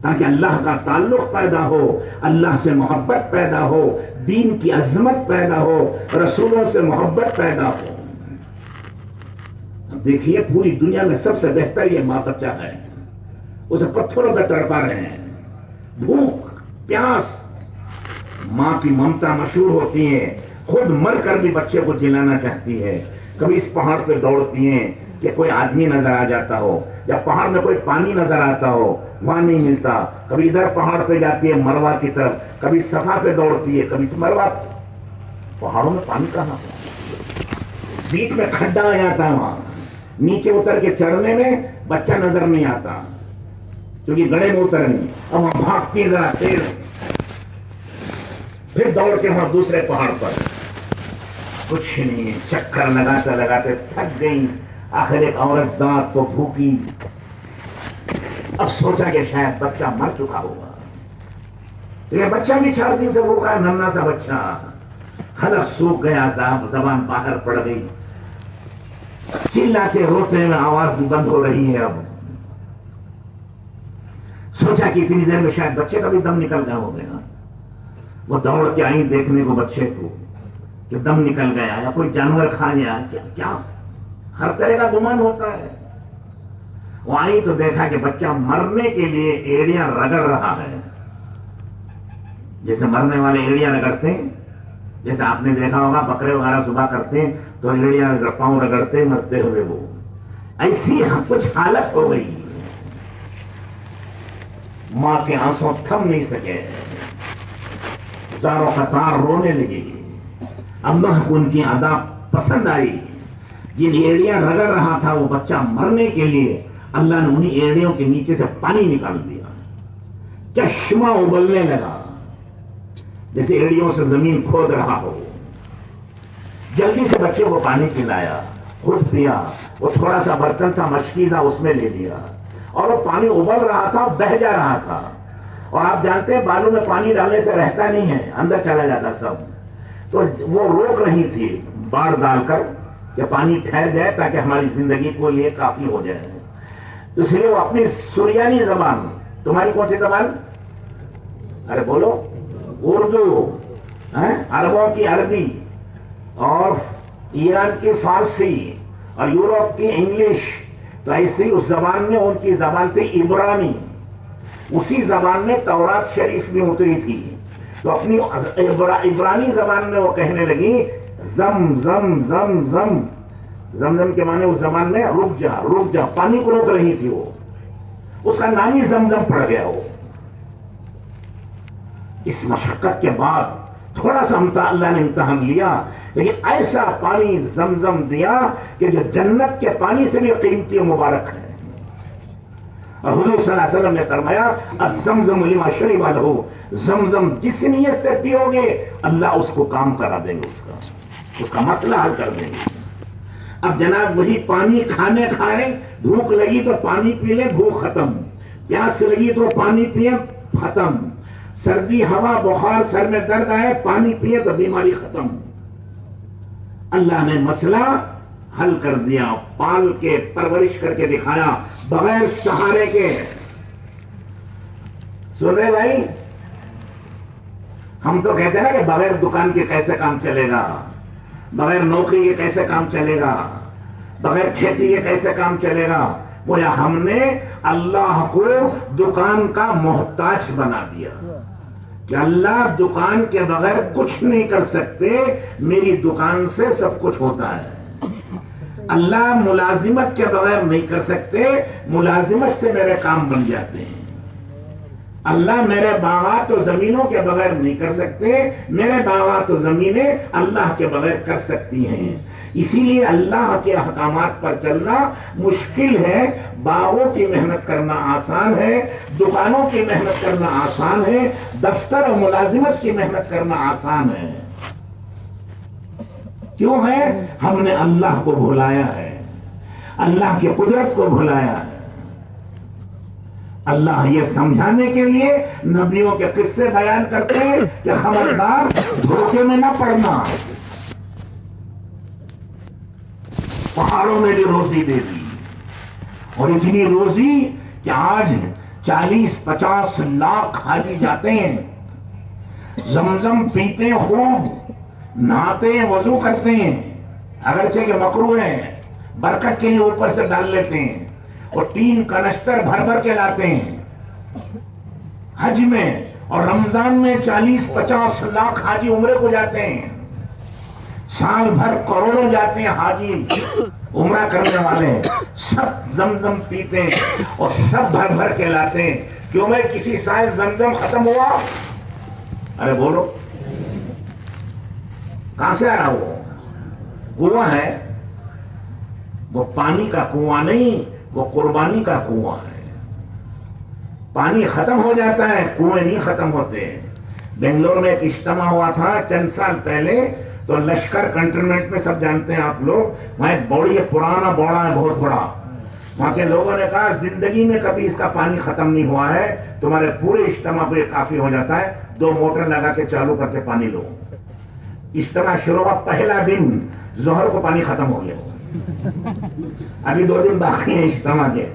تاکہ اللہ کا تعلق پیدا ہو، اللہ سے محبت پیدا ہو، دین کی عظمت پیدا ہو، رسولوں سے محبت پیدا ہو. اب دیکھیے پوری دنیا میں سب سے بہتر یہ ماں بچہ ہے، اسے پتھروں پہ تڑپا رہے ہیں. بھوک پیاس، ماں کی ممتا مشہور ہوتی ہے، خود مر کر بھی بچے کو جلانا چاہتی ہے. کبھی اس پہاڑ پہ دوڑتی ہیں کہ کوئی آدمی نظر آ جاتا ہو، یا پہاڑ میں کوئی پانی نظر آتا ہو وہاں نہیں ملتا، کبھی ادھر پہاڑ پہ جاتی ہے مروا کی طرف، کبھی صفا پہ دوڑتی ہے، کبھی مروا، پہاڑوں میں پانی کہاں، بیچ میں کھڈا آ جاتا ہے، وہاں نیچے اتر کے چڑھنے میں بچہ نظر نہیں آتا کیونکہ گڑھے میں اتر نہیں، اب وہاں بھاگتی ذرا تیز، پھر دوڑ کے وہاں دوسرے پہاڑ پر، کچھ نہیں، چکر لگاتے لگاتے تھک گئی، آخر ایک عورت ذات کو بھوکی، اب سوچا کہ شاید بچہ مر چکا ہوگا، تو یہ بچہ بھی 4 دن سے بھوکا ہے، ننھا سا بچہ، حلق سوکھ گیا، زبان باہر پڑ گئی، چلاتے روتے میں آواز بند ہو رہی ہے، اب سوچا کہ اتنی دیر میں شاید بچے کا بھی دم نکل گیا ہو گیا، وہ دوڑ کے آئی دیکھنے کو بچے کو کہ دم نکل گیا یا کوئی جانور کھا گیا، کیا ہر طرح کا گمان ہوتا ہے، وہ آئی تو دیکھا کہ بچہ مرنے کے لیے ایڑیاں رگڑ رہا ہے، جیسے مرنے والے ایڑیاں رگڑتے ہیں، جیسے آپ نے دیکھا ہوگا بکرے وغیرہ صبح کرتے ہیں تو ایڑیاں پاؤں رگڑتے مرتے ہوئے، وہ ایسی کچھ حالت ہو گئی، ماں کے آنسوں تھم نہیں سکے، زاروں قطار رونے لگی، اللہ کو ان کی ادا پسند آئی، جن ایڑیاں رگڑ رہا تھا وہ بچہ مرنے کے لیے اللہ نے انہیں ایڑیوں کے نیچے سے پانی نکال دیا، چشمہ ابلنے لگا، جیسے ایڑیوں سے زمین کھود رہا ہو، جلدی سے بچے کو پانی پلایا، خود پیا، وہ تھوڑا سا برتن تھا مشکیزہ اس میں لے لیا، اور وہ پانی ابل رہا تھا، بہہ جا رہا تھا، اور آپ جانتے ہیں بالوں میں پانی ڈالنے سے رہتا نہیں ہے، اندر چلا جاتا سب، تو وہ روک رہی تھی باڑ ڈال کر کہ پانی ٹھہر جائے تاکہ ہماری زندگی کو یہ کافی ہو جائے، اس لیے وہ اپنی سریانی زبان، تمہاری کون سی زبان، ارے بولو، اردو، عربوں کی عربی اور ایران کی فارسی اور یورپ کی انگلش، تو ایسی اس زبان میں ان کی زبان تھی عبرانی، اسی زبان میں تورات شریف بھی اتری تھی، تو اپنی عبرانی زبان میں وہ کہنے لگی زم زم زم زم، زمزم کے معنی اس زبان میں رک جا رک جا، پانی کو روک رہی تھی، وہ اس کا نام ہی زمزم پڑ گیا، وہ اس مشقت کے بعد تھوڑا سا اللہ نے امتحان لیا، لیکن ایسا پانی زمزم دیا کہ جو جنت کے پانی سے بھی قیمتی و مبارک ہے، اور حضور صلی اللہ علیہ وسلم نے فرمایا الزمزم لما شرب له، زمزم جس نیت سے پیو گے اللہ اس کو کام کرا دیں گے، اس کا مسئلہ حل کر دیں گے۔ اب جناب وہی پانی کھانے کھائیں، بھوک لگی تو پانی پی لیں، بھوک ختم، پیاس لگی تو پانی پیئیں، ختم، سردی ہوا بخار سر میں درد آئے پانی پیئے تو بیماری ختم، اللہ نے مسئلہ حل کر دیا، پال کے پرورش کر کے دکھایا بغیر سہارے کے۔ سن رہے بھائی، ہم تو کہتے ہیں نا کہ بغیر دکان کے کیسے کام چلے گا، بغیر نوکری کے کیسے کام چلے گا، بغیر کھیتی کے کیسے کام چلے گا، بولا ہم نے اللہ کو دکان کا محتاج بنا دیا کہ اللہ دکان کے بغیر کچھ نہیں کر سکتے، میری دکان سے سب کچھ ہوتا ہے، اللہ ملازمت کے بغیر نہیں کر سکتے، ملازمت سے میرے کام بن جاتے ہیں، اللہ میرے باغات و زمینوں کے بغیر نہیں کر سکتے، میرے باغات و زمینیں اللہ کے بغیر کر سکتی ہیں، اسی لیے اللہ کے احکامات پر چلنا مشکل ہے، باغوں کی محنت کرنا آسان ہے، دکانوں کی محنت کرنا آسان ہے، دفتر اور ملازمت کی محنت کرنا آسان ہے، کیوں ہے؟ ہم نے اللہ کو بھلایا ہے، اللہ کی قدرت کو بھلایا ہے۔ اللہ یہ سمجھانے کے لیے نبیوں کے قصے بیان کرتے ہیں کہ خبردار دھوکے میں نہ پڑنا، پہاڑوں میں بھی روزی دے دی، اور اتنی روزی کہ آج 40-50 لاکھ حاجی جاتے ہیں، زمزم پیتے ہیں، خوب نہاتے ہیں، وضو کرتے ہیں، اگرچہ کہ مکروہ ہے، برکت کے لیے اوپر سے ڈال لیتے ہیں، اور 3 کنشتر بھر بھر کے لاتے ہیں حج میں، اور رمضان میں 40-50 لاکھ حاجی عمرے کو جاتے ہیں، سال بھر کروڑوں جاتے ہیں حاجی، عمرہ کرنے والے سب زمزم پیتے ہیں اور سب بھر بھر کے لاتے ہیں. کیوں میں کسی سائے زمزم ختم ہوا؟ ارے بولو کہاں سے آ رہا؟ وہ کنواں ہے، وہ پانی کا کنواں نہیں، وہ قربانی کا کنواں ہے. پانی ختم ہو جاتا ہے، کنویں نہیں ختم ہوتے. بنگلور میں ایک اجتماع ہوا تھا چند سال پہلے، تو لشکر کنٹونمنٹ میں سب جانتے ہیں آپ لوگ، وہاں ایک بوڑی ہے، پرانا بوڑا ہے بہت بڑا. وہاں کے لوگوں نے کہا زندگی میں کبھی اس کا پانی ختم نہیں ہوا ہے، تمہارے پورے اجتماع پہ کافی ہو جاتا ہے، 2 موٹر لگا کے چالو کر کے پانی لو. اجتماع شروع ہوا پہلا دن ظہر کو پانی ختم ہو گیا. ابھی 2 دن باقی ہیں اجتماع کے.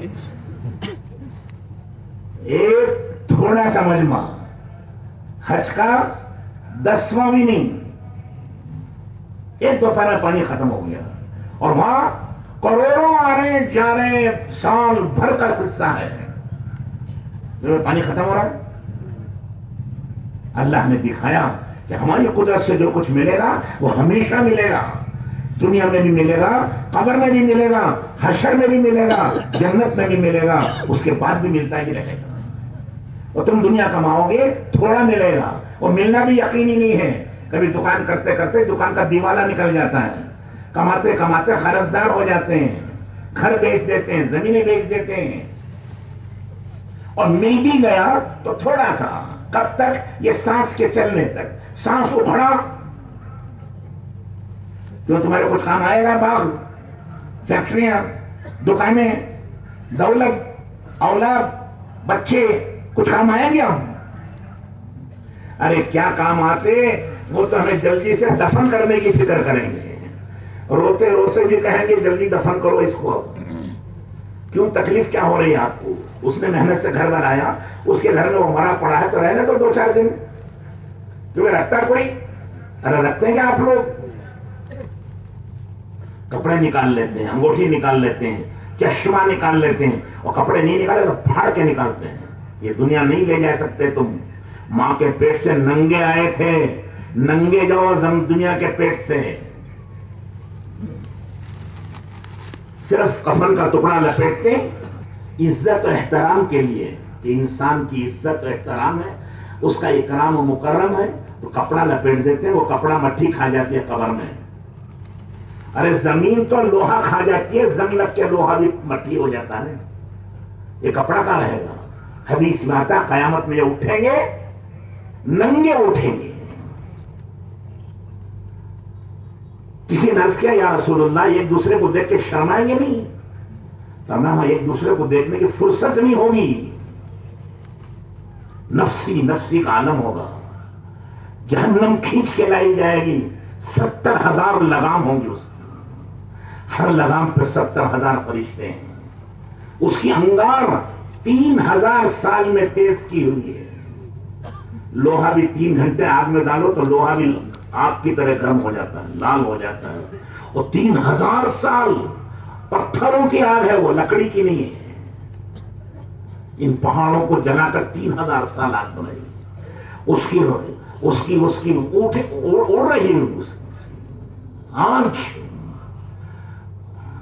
ایک تھوڑا سا مجمع حج کا 10واں بھی نہیں، ایک دوپہر میں پانی ختم ہو گیا. اور وہاں کروڑوں آ رہے ہیں جا رہے ہیں، سال بھر کا قصہ ہے، پانی ختم ہو رہا ہے. اللہ نے دکھایا کہ ہماری قدرت سے جو کچھ ملے گا وہ ہمیشہ ملے گا. دنیا میں بھی ملے گا، قبر میں بھی ملے گا، حشر میں بھی ملے گا، جنت میں بھی ملے گا، اس کے بعد بھی ملتا ہی رہے گا. اور تم دنیا کماؤ گے تھوڑا ملے گا، اور ملنا بھی یقینی نہیں ہے. کبھی دکان کرتے کرتے دکان کا دیوالا نکل جاتا ہے، کماتے کماتے قرضدار ہو جاتے ہیں، گھر بیچ دیتے ہیں، زمینیں بیچ دیتے ہیں. اور مل بھی گیا تو تھوڑا سا. کب تک؟ یہ سانس کے چلنے تک. سانس اکھڑا جو تمہارے کچھ کام آئے گا؟ باغ، فیکٹریاں، دکانیں، دولت، اولاد، بچے، کچھ کام آئیں گے ہم؟ ارے کیا کام آتے، وہ تو ہمیں جلدی سے دفن کرنے کی فکر کریں گے. روتے روتے بھی کہیں گے جلدی دفن کرو اس کو. کیوں؟ تکلیف کیا ہو رہی ہے آپ کو؟ اس نے محنت سے گھر بنایا، اس کے گھر میں وہ مرا پڑا ہے، تو رہنے تو 2-4 دن. کیونکہ رکھتا کوئی؟ ارے رکھتے ہیں کیا آپ لوگ؟ کپڑے نکال لیتے ہیں، انگوٹھی نکال لیتے ہیں، چشمہ نکال لیتے ہیں، اور کپڑے نہیں نکالے تو پھاڑ کے نکالتے ہیں. یہ دنیا نہیں لے جا سکتے تم. ماں کے پیٹ سے ننگے آئے تھے، ننگے جاؤ دنیا کے پیٹ سے. صرف کفن کا ٹکڑا لپیٹتے عزت و احترام کے لیے، کہ انسان کی عزت و احترام ہے، اس کا اکرام و مکرم ہے، تو کپڑا لپیٹ دیتے ہیں. وہ کپڑا مٹی کھا جاتی ہے قبر میں. ارے زمین تو لوہا کھا جاتی ہے، زنگ لگ کے لوہا بھی مٹی ہو جاتا ہے. یہ کپڑا کہاں رہے گا؟ حدیث میں آتا ہے قیامت میں یہ اٹھیں گے، ننگے اٹھیں گے. کسی نے عرض کیا یا رسول اللہ ایک دوسرے کو دیکھ کے شرمائیں گے نہیں؟ فرمایا ایک دوسرے کو دیکھنے کی فرصت نہیں ہوگی. نفسی نفسی کا عالم ہوگا. جہنم کھینچ کے لائی جائے گی، 70,000 لگام ہوں گی اس کی، ہر لگام پہ 70,000 فرشتے ہیں. اس کی انگار 3,000 سال میں تیز کی ہوئی ہے. لوہا بھی 3 گھنٹے آگ میں ڈالو تو لوہا بھی آگ کی طرح گرم ہو جاتا ہے، لال ہو جاتا ہے. اور 3,000 سال پتھروں کی آگ ہے، وہ لکڑی کی نہیں ہے. ان پہاڑوں کو جلا کر 3,000 سال آگ بنائی. اس کی اڑ رہی ہے آنچ،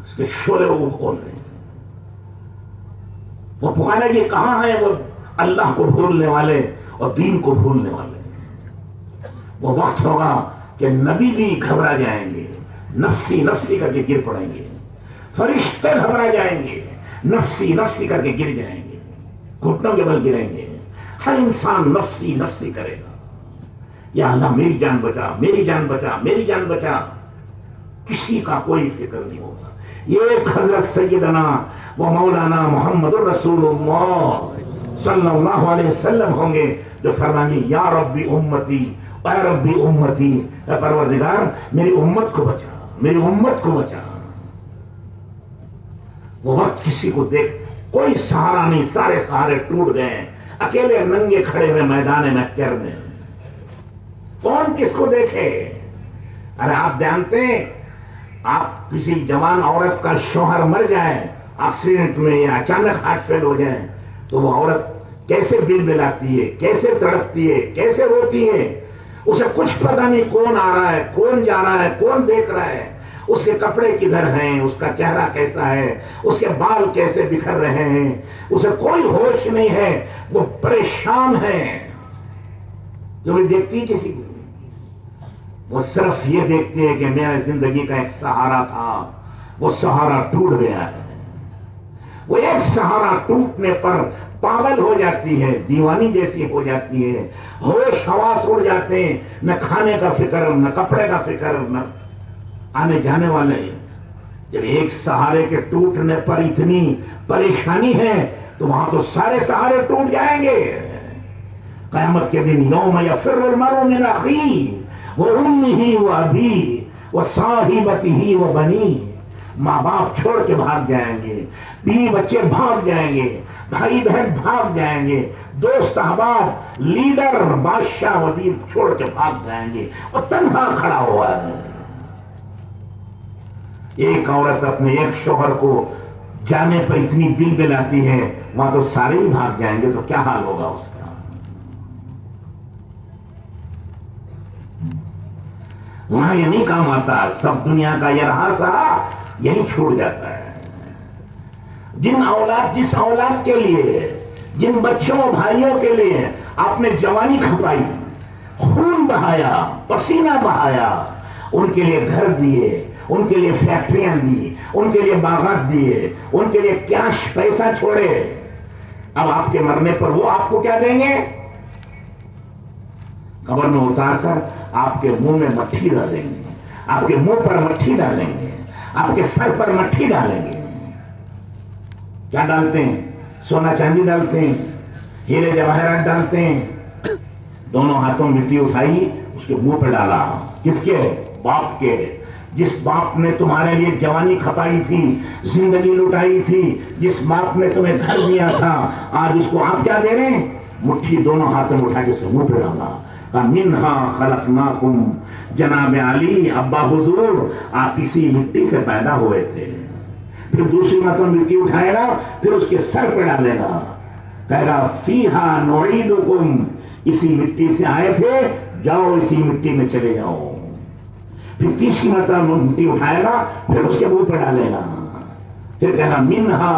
اس کے شعلے اڑ رہے ہیں. وہ پکارے یہ کہاں ہے وہ اللہ کو بھولنے والے اور دین کو بھولنے والے. وہ وقت ہوگا کہ نبی بھی گھبرا جائیں گے، نفسی نفسی کر کے گر پڑیں گے. فرشتے گھبرا جائیں گے، نفسی نفسی کر کے گر جائیں گے، گھٹنوں کے بل گریں گے. ہر انسان نفسی نفسی کرے گا. یا اللہ میری جان بچا، میری جان بچا، میری جان بچا. کسی کا کوئی فکر نہیں ہوگا. یہ ایک حضرت سیدنا و مولانا محمد الرسول اللہ صلی اللہ علیہ وسلم ہوں گے جو فرمائیں گے یا ربی امتی، اے ربی امتی، اے پروردگار میری امت کو بچا، میری امت کو بچا. وہ وقت کسی کو دیکھ کوئی سہارا نہیں، سارے سہارے ٹوٹ گئے، اکیلے ننگے کھڑے ہوئے میدان محشر میں. کون کس کو دیکھے؟ ارے آپ جانتے ہیں، آپ کسی جوان عورت کا شوہر مر جائے ایکسیڈنٹ میں یا اچانک ہارٹ فیل ہو جائے تو وہ عورت کیسے بل بلاتی ہے، کیسے تڑپتی ہے، کیسے روتی ہے. اسے کچھ پتہ نہیں کون آ رہا ہے، کون جا رہا ہے، کون دیکھ رہا ہے. اس کے کپڑے کدھر ہیں، اس کا چہرہ کیسا ہے، اس کے بال کیسے بکھر رہے ہیں، اسے کوئی ہوش نہیں ہے، وہ پریشان ہے۔ جو بھی دیکھتی کسی کو، وہ صرف یہ دیکھتے ہیں کہ میرے زندگی کا ایک سہارا تھا، وہ سہارا ٹوٹ گیا ہے۔ وہ ایک سہارا ٹوٹنے پر پاگل ہو جاتی ہے، دیوانی جیسی ہو جاتی ہے، ہوش حواس اڑ جاتے ہیں، نہ کھانے کا فکر، نہ کپڑے کا فکر، نہ آنے جانے والے۔ جب ایک سہارے کے ٹوٹنے پر اتنی پریشانی ہے تو وہاں تو سارے سہارے ٹوٹ جائیں گے۔ قیامت کے دن یوم یفر المرء من اخیہ وامہ وابیہ وصاحبتہ وبنیہ، ماں باپ چھوڑ کے بھاگ جائیں گے، بیوی بچے بھاگ جائیں گے، بھائی بہن بھاگ جائیں گے، دوست احباب لیڈر بادشاہ وزیر چھوڑ کے بھاگ جائیں گے، اور تنہا کھڑا ہوا ہے۔ ایک عورت اپنے ایک شوہر کو جانے پر اتنی بل بلاتی ہے، وہاں تو سارے ہی بھاگ جائیں گے، تو کیا حال ہوگا اس کا؟ وہاں یہ نہیں کام آتا، سب دنیا کا یہ رہا سہا یہی چھوڑ جاتا ہے۔ جس اولاد کے لیے، جن بچوں بھائیوں کے لیے آپ نے جوانی کھپائی، خون بہایا، پسینہ بہایا، ان کے لیے گھر دیے، ان کے لیے فیکٹریاں دی، ان کے لیے باغات دیے، ان کے لیے کیش پیسہ چھوڑے، اب آپ کے مرنے پر وہ آپ کو کیا دیں گے؟ قبر میں اتار کر آپ کے منہ میں مٹھی ڈالیں گے، آپ کے منہ پر مٹھی ڈالیں گے، آپ کے سر پر مٹھی ڈالیں گے۔ کیا ڈالتے ہیں؟ سونا چاندی ڈالتے ہیں، ہیرے جواہرات ڈالتے ہیں۔ دونوں ہاتھوں مٹی اٹھائی، اس کے منہ پہ ڈالا۔ کس کے؟ باپ کے۔ جس باپ نے تمہارے لیے جوانی کھپائی تھی، زندگی لٹائی تھی، جس باپ نے تمہیں گھر دیا تھا، آج اس کو آپ کیا دے رہے ہیں؟ مٹھی دونوں ہاتھوں میں اٹھا کے اسے منہ پہ ڈالا۔ منہا خلقناکم، جناب علی ابا حضور آپ اسی مٹی سے پیدا ہوئے تھے۔ پھر دوسری مرتبہ مٹی اٹھائے گا، پھر اس کے سر پہ ڈالے گا، کہے گا فیہا نعیدکم، اسی مٹی سے آئے تھے، جاؤ اسی مٹی میں چلے جاؤ۔ پھر تیسری مرتبہ مٹی اٹھائے گا، پھر اس کے منہ پہ ڈالے گا، پھر کہے گا منہا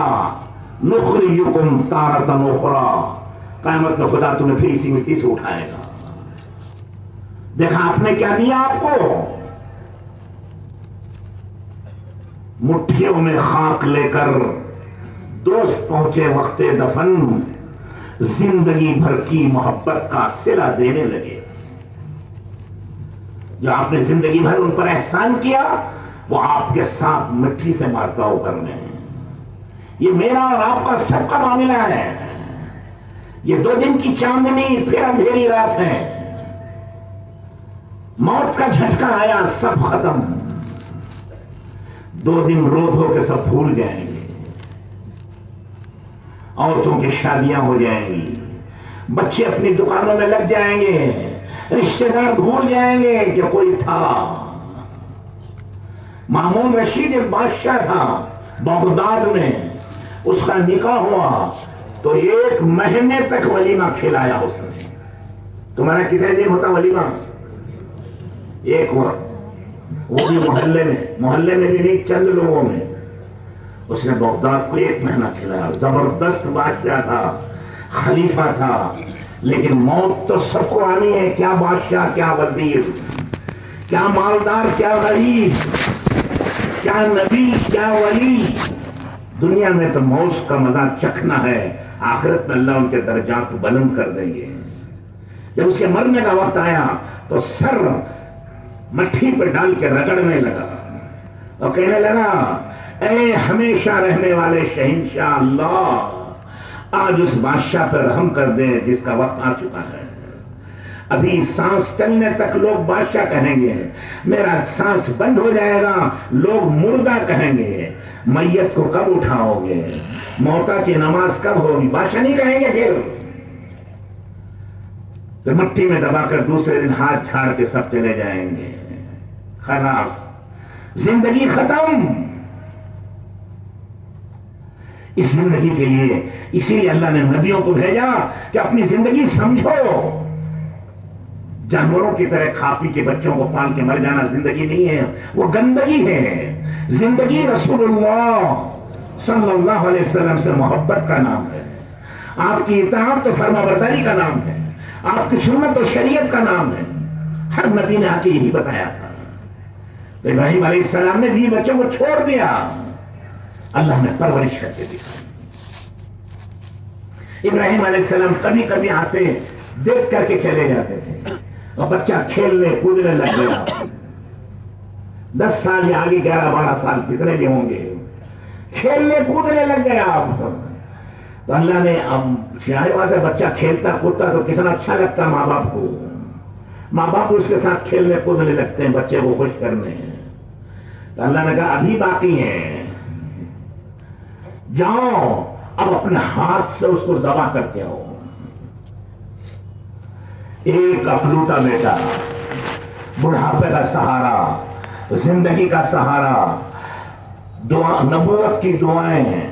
نخرجکم تارۃ اخری، قیامت میں خدا تمہیں پھر اسی مٹی سے اٹھائے گا۔ دیکھا آپ نے کیا دیا آپ کو؟ مٹھیوں میں خاک لے کر دوست پہنچے وقت دفن، زندگی بھر کی محبت کا صلہ دینے لگے۔ جو آپ نے زندگی بھر ان پر احسان کیا، وہ آپ کے ساتھ مٹھی سے مارتاؤ کرنے ہیں۔ یہ میرا اور آپ کا سب کا معاملہ ہے۔ یہ 2 دن کی چاندنی پھر اندھیری رات ہے، موت کا جھٹکا آیا، سب ختم۔ 2 دن رو دھو کے سب بھول جائیں گے، عورتوں کی شادیاں ہو جائیں گی، بچے اپنی دکانوں میں لگ جائیں گے، رشتہ دار بھول جائیں گے کہ کوئی تھا۔ مامون رشید ایک بادشاہ تھا بغداد میں، اس کا نکاح ہوا تو 1 مہینے تک ولیمہ کھلایا اس نے۔ تمہارا کتنے دن ہوتا ولیمہ؟ ایک وقت، وہ بھی محلے میں بھی نہیں، چند لوگوں میں۔ اس نے بغداد کو 1 مہینہ کھلایا، زبردست بادشاہ تھا، خلیفہ تھا، لیکن موت تو سب کو آنی ہے، کیا بادشاہ، کیا وزیر، کیا مالدار، کیا غریب، کیا نبی، کیا ولی۔ دنیا میں تو موت کا مزہ چکھنا ہے، آخرت میں اللہ ان کے درجات بلند کر دیں گے۔ جب اس کے مرنے کا وقت آیا تو سر مٹھی پہ ڈال کے رگڑنے لگا اور کہنے لگا اے ہمیشہ رہنے والے شہنشاہ اللہ، آج اس بادشاہ پہ رحم کر دیں جس کا وقت آ چکا ہے۔ ابھی سانس چلنے تک لوگ بادشاہ کہیں گے، میرا سانس بند ہو جائے گا لوگ مردہ کہیں گے، میت کو کب اٹھاؤ گے، موتا کی نماز کب ہوگی، بادشاہ نہیں کہیں گے۔ پھر مٹی میں دبا کر دوسرے دن ہاتھ جھاڑ کے سب چلے جائیں گے، خلاص زندگی ختم۔ اس زندگی کے لیے اسی لیے اللہ نے نبیوں کو بھیجا کہ اپنی زندگی سمجھو، جانوروں کی طرح کھا پی کے بچوں کو پال کے مر جانا زندگی نہیں ہے، وہ گندگی ہے۔ زندگی رسول اللہ صلی اللہ علیہ وسلم سے محبت کا نام ہے، آپ کی اطاعت تو فرما برداری کا نام ہے، آپ کی سنت و شریعت کا نام ہے۔ ہر نبی نے آ کے یہی بتایا تھا۔ تو ابراہیم علیہ السلام نے بھی بچوں کو چھوڑ دیا، اللہ نے پرورش کر کے دکھائی۔ ابراہیم علیہ السلام کبھی کبھی آتے، دیکھ کر کے چلے جاتے تھے، اور بچہ کھیلنے کودنے لگ گیا، 10 سال یا آگے 11-12 سال کتنے بھی ہوں گے، کھیلنے کودنے لگ گیا۔ تو اللہ نے اب ظاہر بات ہے بچہ کھیلتا کودتا تو کتنا اچھا لگتا ماں باپ کو، ماں باپ اس کے ساتھ کھیلنے کودنے لگتے ہیں بچے کو خوش کرنے۔ تو اللہ نے کہا ابھی باقی ہے، جاؤ اب اپنے ہاتھ سے اس کو ذبح کر کے آؤ۔ ایک اکلوتا بیٹا، بڑھاپے کا سہارا، زندگی کا سہارا، نبوت کی دعائیں،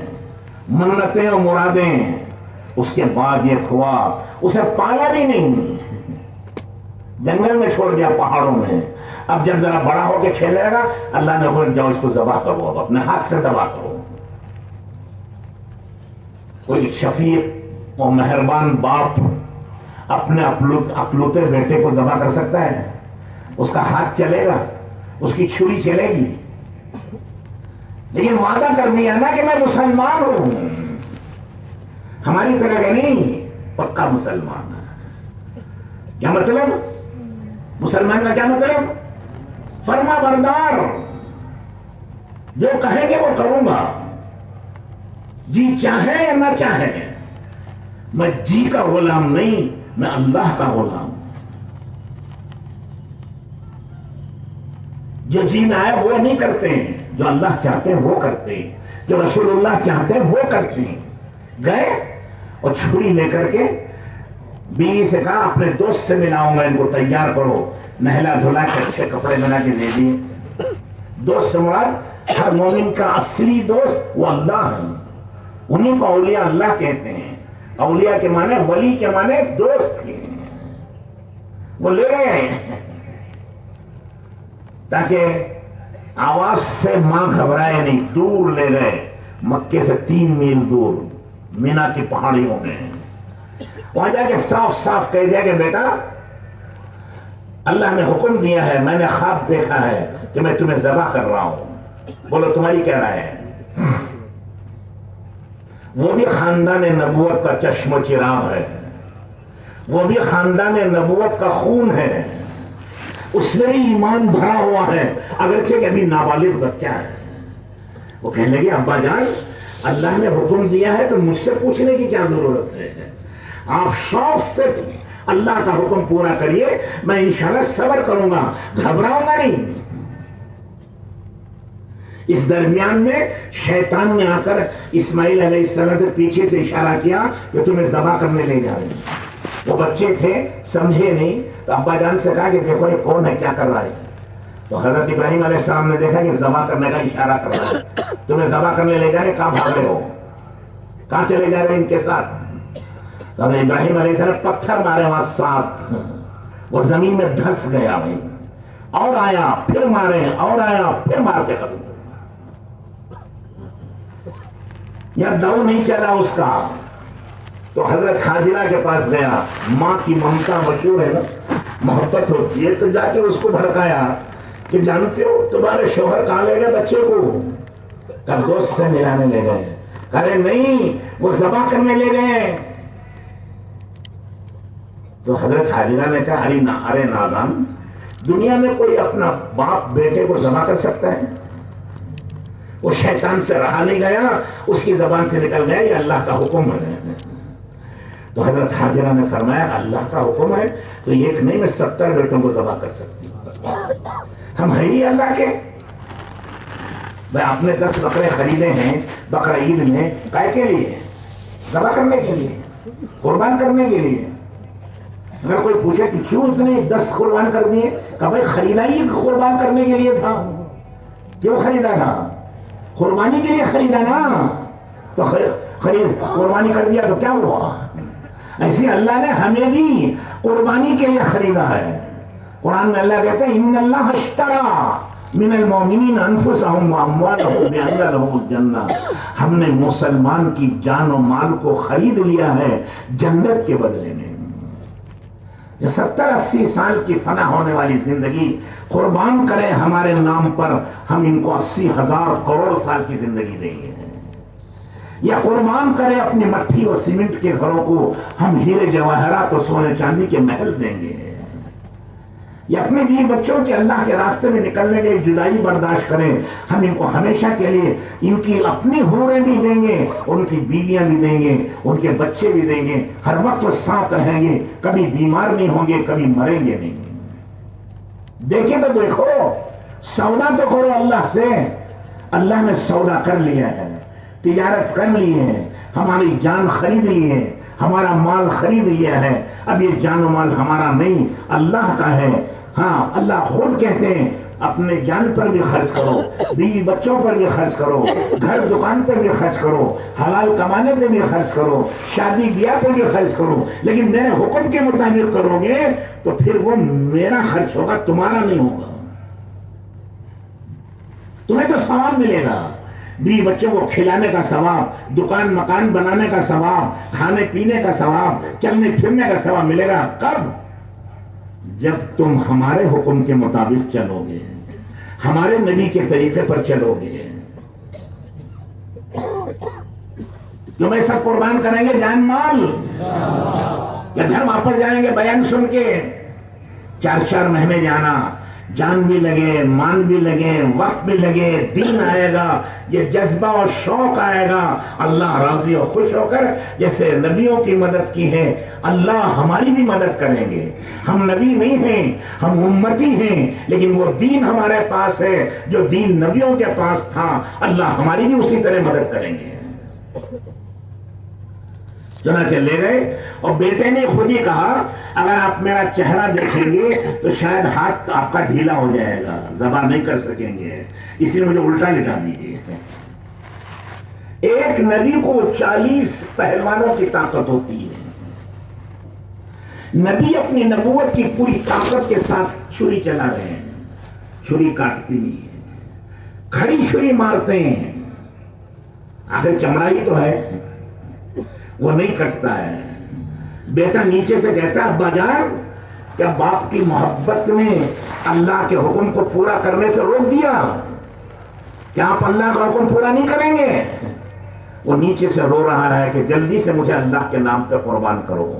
منتیں اور مرادیں، اس کے بعد یہ خواب، اسے پالا بھی نہیں، جنگل میں چھوڑ دیا پہاڑوں میں۔ اب جب ذرا بڑا ہو کے کھیلے گا، اللہ نے بولا جاؤ اس کو ذبح کرو، اب اپنے ہاتھ سے ذبح کرو۔ کوئی شفیق اور مہربان باپ اپنے اکلوتے بیٹے کو ذبح کر سکتا ہے؟ اس کا ہاتھ چلے گا، اس کی چھری چلے گی؟ لیکن وعدہ کر دیا نا کہ میں مسلمان ہوں، ہماری طرح کا نہیں، پکا مسلمان ہے۔ کیا مطلب مسلمان کا؟ کیا مطلب؟ فرما بردار، جو کہیں گے وہ کروں گا، جی چاہے یا نہ چاہے۔ میں جی کا غلام نہیں، میں اللہ کا غلام۔ جو جی میں آئے وہ نہیں کرتے ہیں، جو اللہ چاہتے ہیں وہ کرتے ہیں، جو رسول اللہ چاہتے ہیں وہ کرتے ہیں۔ گئے اور چھری لے کر کے بیوی سے کہا اپنے دوست سے ملاؤں گا، ان کو تیار کرو، نہلا دھلا کے اچھے کپڑے بنا کے دے دیے۔ دوست سے مراد ہر مومن کا اصلی دوست وہ اللہ ہے، انہیں کو اولیاء اللہ کہتے ہیں۔ اولیاء کے معنی، ولی کے معنی دوست ہیں۔ وہ لے گئے ہیں تاکہ آواز سے ماں گھبرائے نہیں، دور لے گئے، مکے سے 3 میل دور مینا کی پہاڑیوں میں۔ وہاں جا کے صاف صاف کہہ دیا کہ بیٹا اللہ نے حکم دیا ہے، میں نے خواب دیکھا ہے کہ میں تمہیں ذبح کر رہا ہوں، بولو تمہاری کیا رائے ہے؟ وہ بھی خاندان نبوت کا چشم و چراغ ہے، وہ بھی خاندان نبوت کا خون ہے، اس میں بھی ایمان بھرا ہوا ہے، اگرچہ کہ ابھی نابالغ بچہ ہے۔ وہ کہنے لگے ابا جان اللہ نے حکم دیا ہے تو مجھ سے پوچھنے کی کیا ضرورت ہے، آپ شوق سے اللہ کا حکم پورا کریے، میں انشاءاللہ صبر کروں گا، گھبراؤں گا نہیں۔ اس درمیان میں شیطان نے آ کر اسماعیل علیہ السلام سے پیچھے سے اشارہ کیا کہ تمہیں ذبح کرنے لے جا رہے ہیں۔ وہ بچے تھے، سمجھے نہیں، تو ابا جان سے کہا کہ دیکھو یہ کون ہے، کیا کر رہا ہے؟ تو حضرت ابراہیم علیہ السلام نے دیکھا کہ ذبح کرنے کا اشارہ کر رہا ہے، تمہیں ذبح کرنے لے جا رہے، کہاں بھاگ رہے ہو، کہاں چلے جا رہے ہیں ان کے ساتھ؟ تو ابراہیم علیہ السلام پتھر مارے وہاں 7، وہ زمین میں دھس گیا، اور آیا پھر مارے، اور آیا پھر مار کے ختم۔ یا دو نہیں چلا اس کا، تو حضرت حاجرہ کے پاس گیا، ماں کی ممتا مشہور ہے نا، محبت ہوتی ہے، تو جا کے اس کو بھڑکایا کہ جانتے ہو تمہارے شوہر کہاں لے گئے بچے کو؟ کہ دوست سے ملانے لے گئے۔ ارے نہیں، وہ ذبح کرنے لے گئے۔ تو حضرت حاجرہ نے کہا ارے نادان، دنیا میں کوئی اپنا باپ بیٹے کو ذبح کر سکتا ہے؟ وہ شیطان سے رہا نہیں گیا، اس کی زبان سے نکل گیا یہ اللہ کا حکم ہے۔ تو حضرت حاجرہ نے فرمایا اللہ کا حکم ہے تو ایک نہیں، میں 70 بیٹوں کو ذبح کر سکتی ہوں، ہم ہیں ہی اللہ کے۔ میں اپنے 10 بکرے خریدے ہیں بقرہ عید میں، کائے کے لیے؟ ذبح کرنے کے لیے، قربان کرنے کے لیے۔ اگر کوئی پوچھے کہ کیوں اتنے 10 قربان کر دیے، کہ بھائی خریدا ہی قربان کرنے کے لیے تھا۔ کیوں خریدا تھا؟ قربانی کے لیے خریدا نا، تو قربانی کر دیا تو کیا ہوا؟ ایسے اللہ نے ہمیں بھی قربانی کے لیے خریدا ہے۔ قرآن میں اللہ کہتے ہیں ان اللہ اشترا من المؤمنین انفسهم واموالهم بان لهم الجنہ، ہم نے مسلمان کی جان و مال کو خرید لیا ہے جنت کے بدلے میں۔ یہ 70-80 سال کی فنا ہونے والی زندگی قربان کریں ہمارے نام پر، ہم ان کو 80,000 کروڑ سال کی زندگی دیں گے۔ یا قربان کریں اپنی مٹی اور سیمنٹ کے گھروں کو، ہم ہیرے جواہرات اور سونے چاندی کے محل دیں گے۔ یا اپنے بیوی بچوں کے اللہ کے راستے میں نکلنے کے لیے جدائی برداشت کریں، ہم ان کو ہمیشہ کے لیے ان کی اپنی حوریں بھی دیں گے، ان کی بیویاں بھی دیں گے، ان کے بچے بھی دیں گے، ہر وقت وہ ساتھ رہیں گے، کبھی بیمار نہیں ہوں گے، کبھی مریں گے نہیں۔ دیکھیں تو دیکھو، سودا تو کرو اللہ سے۔ اللہ نے سودا کر لیا ہے، تجارت کر لی ہے، ہماری جان خرید لی ہے، ہمارا مال خرید لیا ہے۔ اب یہ جان و مال ہمارا نہیں، اللہ کا ہے۔ ہاں، اللہ خود کہتے ہیں اپنے جان پر بھی خرچ کرو، بیوی بچوں پر بھی خرچ کرو، گھر دکان پر بھی خرچ کرو، حلال کمانے پہ بھی خرچ کرو، شادی بیاہ پہ بھی خرچ کرو، لیکن میرے حکم کے مطابق کرو گے تو پھر وہ میرا خرچ ہوگا، تمہارا نہیں ہوگا۔ تمہیں تو ثواب ملے گا، بیوی بچوں کو کھلانے کا ثواب، دکان مکان بنانے کا ثواب، کھانے پینے کا ثواب، چلنے پھرنے کا ثواب ملے گا۔ کب؟ جب تم ہمارے حکم کے مطابق چلو گے، ہمارے نبی کے طریقے پر چلو گے۔ تمہیں سب قربان کریں گے جان مال، یا گھر واپس جائیں گے بیان سن کے؟ 4 مہینے جانا، جان بھی لگے، مان بھی لگے، وقت بھی لگے، دین آئے گا، یہ جذبہ اور شوق آئے گا، اللہ راضی اور خوش ہو کر جیسے نبیوں کی مدد کی ہے اللہ ہماری بھی مدد کریں گے۔ ہم نبی نہیں ہیں، ہم امتی ہیں، لیکن وہ دین ہمارے پاس ہے جو دین نبیوں کے پاس تھا، اللہ ہماری بھی اسی طرح مدد کریں گے۔ چنانچہ لے گئے، اور بیٹے نے خود ہی کہا اگر آپ میرا چہرہ دیکھیں گے تو شاید ہاتھ آپ کا ڈھیلا ہو جائے گا، ذبح نہیں کر سکیں گے، اس لیے مجھے الٹا لٹا دیجیے۔ ایک نبی کو 40 پہلوانوں کی طاقت ہوتی ہے۔ نبی اپنی نبوت کی پوری طاقت کے ساتھ چھری چلا رہے ہیں، چھری کاٹتی نہیں ہے، کھڑی چھری مارتے ہیں، آخر چمڑا ہی تو ہے، وہ نہیں کٹتا ہے۔ بیٹا نیچے سے کہتا ہے ابا جان کیا باپ کی محبت نے اللہ کے حکم کو پورا کرنے سے روک دیا؟ کیا آپ اللہ کا حکم پورا نہیں کریں گے؟ وہ نیچے سے رو رہا ہے کہ جلدی سے مجھے اللہ کے نام پہ قربان کرو۔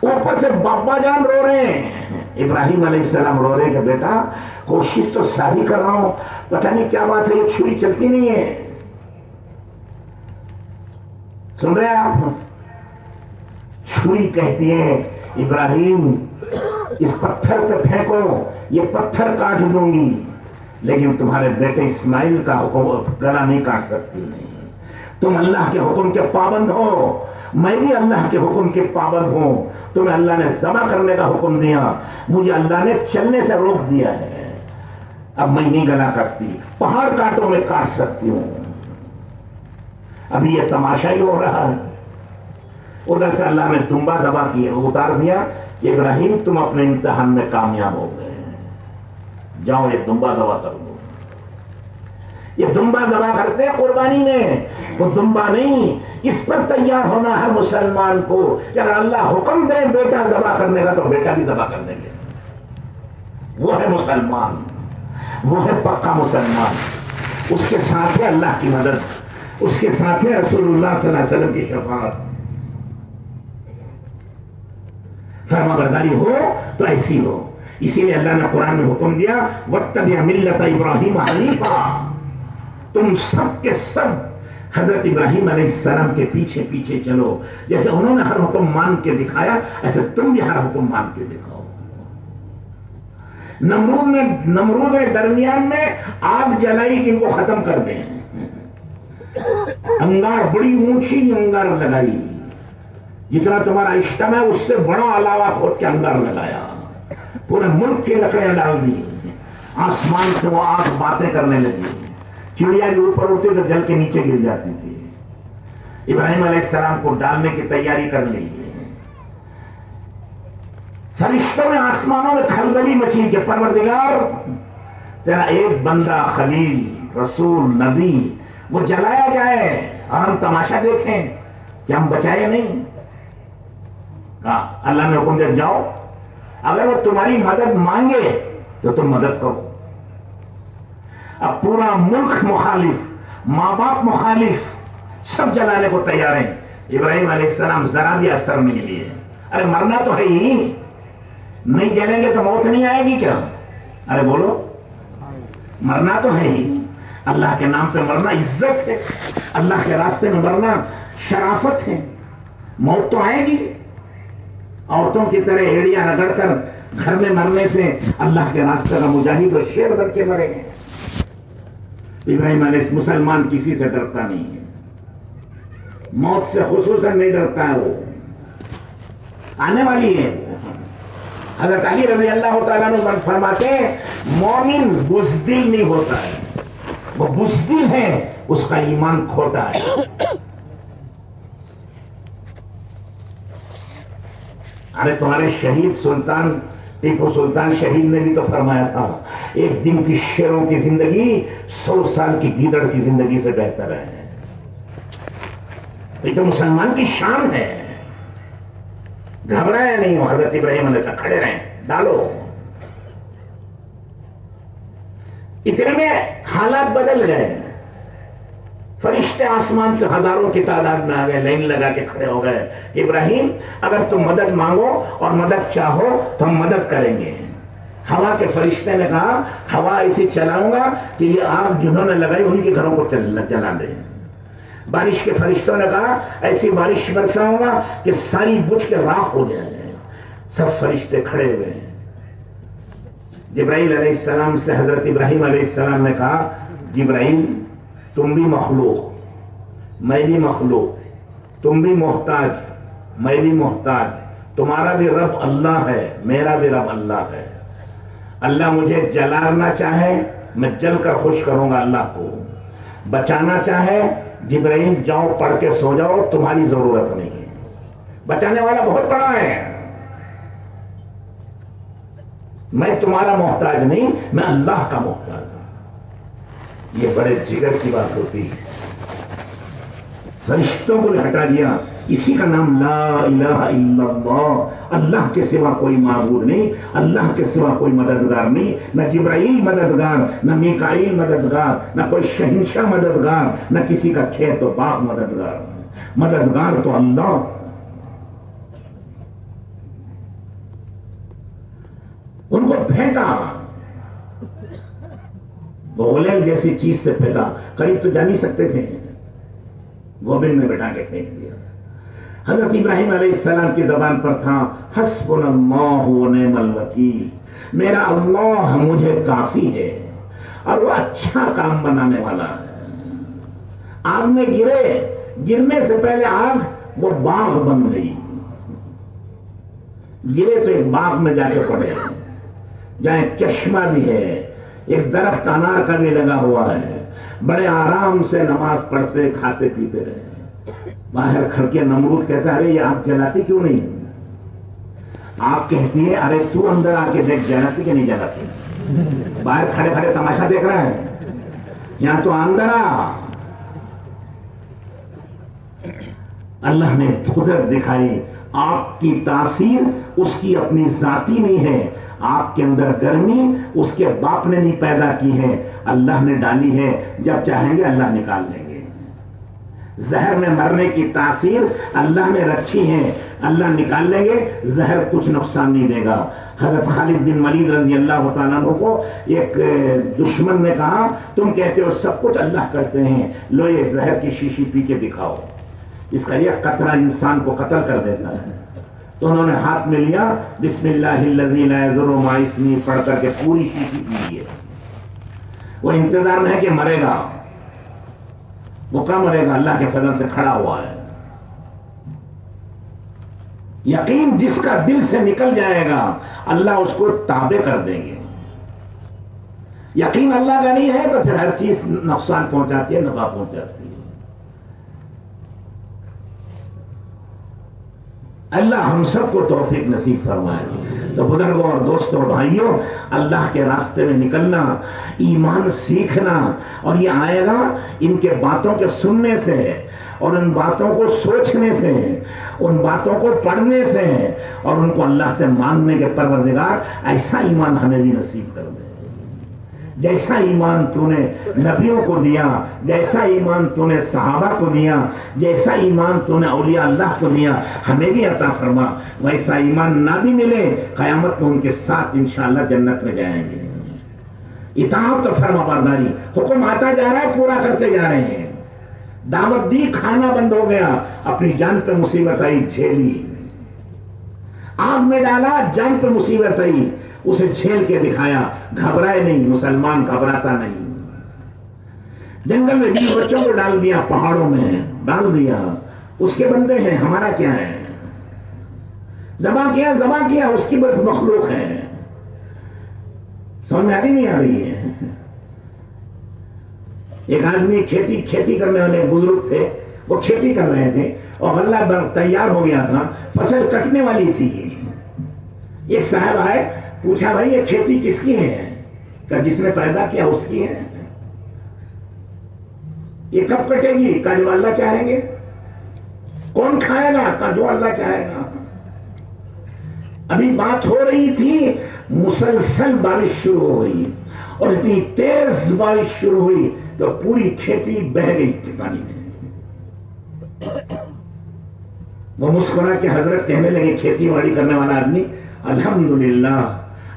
اوپر سے بابا جان رو رہے ہیں، ابراہیم علیہ السلام رو رہے ہیں کہ بیٹا کوشش تو ساری کر رہا ہوں، پتہ نہیں کیا بات ہے یہ چھری چلتی نہیں ہے۔ سن رہے ہیں آپ؟ چھری کہتی ہے ابراہیم اس پتھر پہ پھینکو، یہ پتھر کاٹ دوں گی، لیکن تمہارے بیٹے اسماعیل کا گلا نہیں کاٹ سکتی۔ تم اللہ کے حکم کے پابند ہو، میں بھی اللہ کے حکم کے پابند ہوں۔ تمہیں اللہ نے ذبح کرنے کا حکم دیا، مجھے اللہ نے چلنے سے روک دیا ہے، اب میں نہیں گلا کاٹتی، پہاڑ کاٹوں میں کاٹ سکتی ہوں۔ ابھی یہ تماشا ہی ہو رہا ہے۔ ادھر سے اللہ نے دمبا ذبح کیا، اتار دیا کہ ابراہیم تم اپنے امتحان میں کامیاب ہو گئے، جاؤ یہ دمبا ذبح کر دو۔ یہ دمبا ذبح کرتے ہیں قربانی میں، وہ دمبا نہیں، اس پر تیار ہونا ہر مسلمان کو کہ اگر اللہ حکم دے بیٹا ذبح کرنے کا تو بیٹا بھی ذبح کر دیں گے۔ وہ ہے مسلمان، وہ ہے پکا مسلمان، اس کے ساتھ ہے اللہ کی مدد، اس کے ساتھ ہے رسول اللہ صلی اللہ علیہ وسلم کی شفاعت۔ فرما برداری ہو تو ایسی ہو، اسی لیے اللہ نے قرآن میں حکم دیا وَاتَّبِعْ مِلَّةَ إِبْرَاهِيمَ حَنِيفًا، تم سب کے سب حضرت ابراہیم علیہ السلام کے پیچھے پیچھے چلو، جیسے انہوں نے ہر حکم مان کے دکھایا ایسے تم بھی ہر حکم مان کے دکھاؤ۔ نمرود نے درمیان میں آگ جلائی کہ ان کو ختم کر دیں، انگار بڑی اونچی انگار لگائی، جتنا تمہارا اجتماع اس سے بڑا علاوہ کھود کے انگار لگایا، پورے ملک کی لکڑیاں ڈال دی، آسمان سے وہ آگ باتیں کرنے لگی، چڑیا بھی اوپر اڑتی تو جل کے نیچے گر جاتی تھی۔ ابراہیم علیہ السلام کو ڈالنے کی تیاری کر لی، فرشتوں نے آسمانوں میں کھلبلی مچی کہ پروردگار تیرا ایک بندہ خلیل رسول نبی وہ جلایا جائے اور ہم تماشا دیکھیں کہ ہم بچائے نہیں. کہا اللہ نے حکم دیا جاؤ اگر وہ تمہاری مدد مانگے تو تم مدد کرو. اب پورا ملک مخالف، ماں باپ مخالف، سب جلانے کو تیار ہیں. ابراہیم علیہ السلام ذرا بھی اثر نہیں لیے. ارے مرنا تو ہے ہی، نہیں جلیں گے تو موت نہیں آئے گی کیا؟ ارے بولو، مرنا تو ہے ہی. اللہ کے نام پہ مرنا عزت ہے، اللہ کے راستے میں مرنا شرافت ہے. موت تو آئے گی. عورتوں کی طرح ایڑیاں رگڑ کر گھر میں مرنے سے اللہ کے راستے کا مجاہد اور شیر بن کے مرے گے. ابراہیم علیہ مسلمان کسی سے ڈرتا نہیں ہے، موت سے خصوصاً نہیں ڈرتا ہے. وہ آنے والی ہے. حضرت علی رضی اللہ تعالیٰ عنہ فرماتے ہیں مومن بزدل نہیں ہوتا ہے، وہ بزدل ہے اس کا ایمان کھوٹا ہے. ارے تمہارے شہید سلطان ٹیپو سلطان شہید نے بھی تو فرمایا تھا ایک دن کی شیروں کی زندگی 100 سال کی گیدڑ کی زندگی سے بہتر ہے. یہ تو مسلمان کی شان ہے. گھبرائے نہیں ہو. حضرت ابراہیم علیہ السلام کھڑے رہیں، ڈالو. اتنے میں حالات بدل گئے. فرشتے آسمان سے ہزاروں کی تعداد میں آ گئے، لائن لگا کے کھڑے ہو گئے. ابراہیم اگر تم مدد مانگو اور مدد چاہو تو ہم مدد کریں گے. ہوا کے فرشتے نے کہا ہوا ایسی چلاؤں گا کہ یہ آگ جنہوں نے لگائی ان کے گھروں کو جلا دے. بارش کے فرشتوں نے کہا ایسی بارش برساؤں گا کہ ساری بجھ کے راکھ ہو جائے. سب فرشتے کھڑے ہوئے. جبرائیل علیہ السلام سے حضرت ابراہیم علیہ السلام نے کہا جبرائیل تم بھی مخلوق میں بھی مخلوق، تم بھی محتاج میں بھی محتاج، تمہارا بھی رب اللہ ہے میرا بھی رب اللہ ہے. اللہ مجھے جلانا چاہے میں جل کر خوش کروں گا اللہ کو، بچانا چاہے جبرائیل جاؤ پڑھ کے سو جاؤ تمہاری ضرورت نہیں ہے. بچانے والا بہت بڑا ہے. میں تمہارا محتاج نہیں، میں اللہ کا محتاج ہوں. یہ بڑے جگر کی بات ہوتی ہے. فرشتوں کو ہٹا دیا. اسی کا نام لا الہ الا اللہ. اللہ کے سوا کوئی معبود نہیں، اللہ کے سوا کوئی مددگار نہیں. نہ جبرائیل مددگار، نہ میکائیل مددگار، نہ کوئی شہنشاہ مددگار، نہ کسی کا کھیت و باغ مددگار. مددگار تو اللہ. ان کو پھینکا، غلیل جیسی چیز سے پھینکا. قریب تو جا نہیں سکتے تھے، گوبند میں بٹھا کے پھینک دیا. حضرت ابراہیم علیہ السلام کی زبان پر تھا حسبنا اللہ و نعم الوکیل. میرا اللہ مجھے کافی ہے اور وہ اچھا کام بنانے والا ہے. آگ میں گرے، گرنے سے پہلے آگ وہ باغ بن گئی. گرے تو ایک باغ میں جا کے پڑے جہاں ایک چشمہ بھی ہے، ایک درخت انار کا بھی لگا ہوا ہے. بڑے آرام سے نماز پڑھتے کھاتے پیتے رہے. باہر کھڑکے نمرود کہتا ہے ارے یہ آگ جلاتی کیوں نہیں؟ آگ کہتی ہے ارے تو اندر آ کے دیکھ جلاتی کہ نہیں جلاتی. باہر کھڑے کھڑے تماشا دیکھ رہا ہے، یہاں تو اندر آ. اللہ نے قدرت دکھائی. آگ کی تاثیر اس کی اپنی ذاتی نہیں ہے. آپ کے اندر گرمی اس کے باپ نے نہیں پیدا کی ہے، اللہ نے ڈالی ہے. جب چاہیں گے اللہ نکال لیں گے. زہر میں مرنے کی تاثیر اللہ نے رکھی ہے، اللہ نکال لیں گے. زہر کچھ نقصان نہیں دے گا. حضرت خالد بن ولید رضی اللہ تعالیٰ عنہ کو ایک دشمن نے کہا تم کہتے ہو سب کچھ اللہ کرتے ہیں، لو یہ زہر کی شیشی پی کے دکھاؤ، اس کا یہ قطرہ انسان کو قتل کر دیتا ہے. تو انہوں نے ہاتھ میں لیا، بسم اللہ الذی لا یضر مع اسمہ پڑھ کر کے پوری شیشی پی لی ہے. وہ انتظار میں ہے کہ مرے گا. وہ کہاں مرے گا؟ اللہ کے فضل سے کھڑا ہوا ہے. یقین جس کا دل سے نکل جائے گا اللہ اس کو تابع کر دیں گے. یقین اللہ کا نہیں ہے تو پھر ہر چیز نقصان پہنچاتی ہے، نفع پہنچاتی ہے. اللہ ہم سب کو توفیق نصیب فرمائے۔ تو بزرگوں اور دوستوں بھائیوں، اللہ کے راستے میں نکلنا، ایمان سیکھنا، اور یہ آئے گا ان کے باتوں کے سننے سے، اور ان باتوں کو سوچنے سے، ان باتوں کو پڑھنے سے، اور ان کو اللہ سے ماننے کے پروردگار ایسا ایمان ہمیں بھی نصیب کر دے، جیسا ایمان تو نے نبیوں کو دیا، جیسا ایمان تو نے صحابہ کو دیا، جیسا ایمان تو نے اولیاء اللہ کو دیا، ہمیں بھی عطا فرما۔ ویسا ایمان نہ بھی ملے، قیامت میں ان کے ساتھ انشاءاللہ جنت میں جائیں گے۔ اطاعت و فرما برداری، حکم آتا جا رہا ہے، پورا کرتے جا رہے ہیں۔ دعوت دی، کھانا بند ہو گیا، اپنی جان پہ مصیبت آئی، جھیلی۔ آگ میں ڈالا، جان پہ مصیبت آئی، اسے جھیل کے دکھایا، گھبرائے نہیں، مسلمان گھبراتا نہیں۔ جنگل میں 20 بچوں کو ڈال دیا، پہاڑوں میں ڈال دیا، اس کے بندے ہیں، ہمارا کیا ہے؟ ذبح کیا، اس کی مخلوق ہے۔ سمجھ میں آ رہی نہیں آ رہی ہے؟ ایک آدمی کھیتی کرنے والے بزرگ تھے، وہ کھیتی کر رہے تھے اور غلہ تیار ہو گیا تھا، فصل کٹنے والی تھی۔ ایک صاحب آئے، پوچھا بھائی یہ کھیتی کس کی ہے؟ کہ جس نے پیدا کیا اس کی ہے۔ یہ کب کٹے گی؟ کہ جو اللہ چاہیں گے۔ کون کھائے گا؟ کہ جو اللہ چاہے گا۔ ابھی بات ہو رہی تھی، مسلسل بارش شروع ہو گئی، اور اتنی تیز بارش شروع ہوئی تو پوری کھیتی بہہ گئی تھی پانی میں۔ وہ مسکرا کے حضرت کہنے لگے، کھیتی باڑی کرنے والا آدمی، الحمدللہ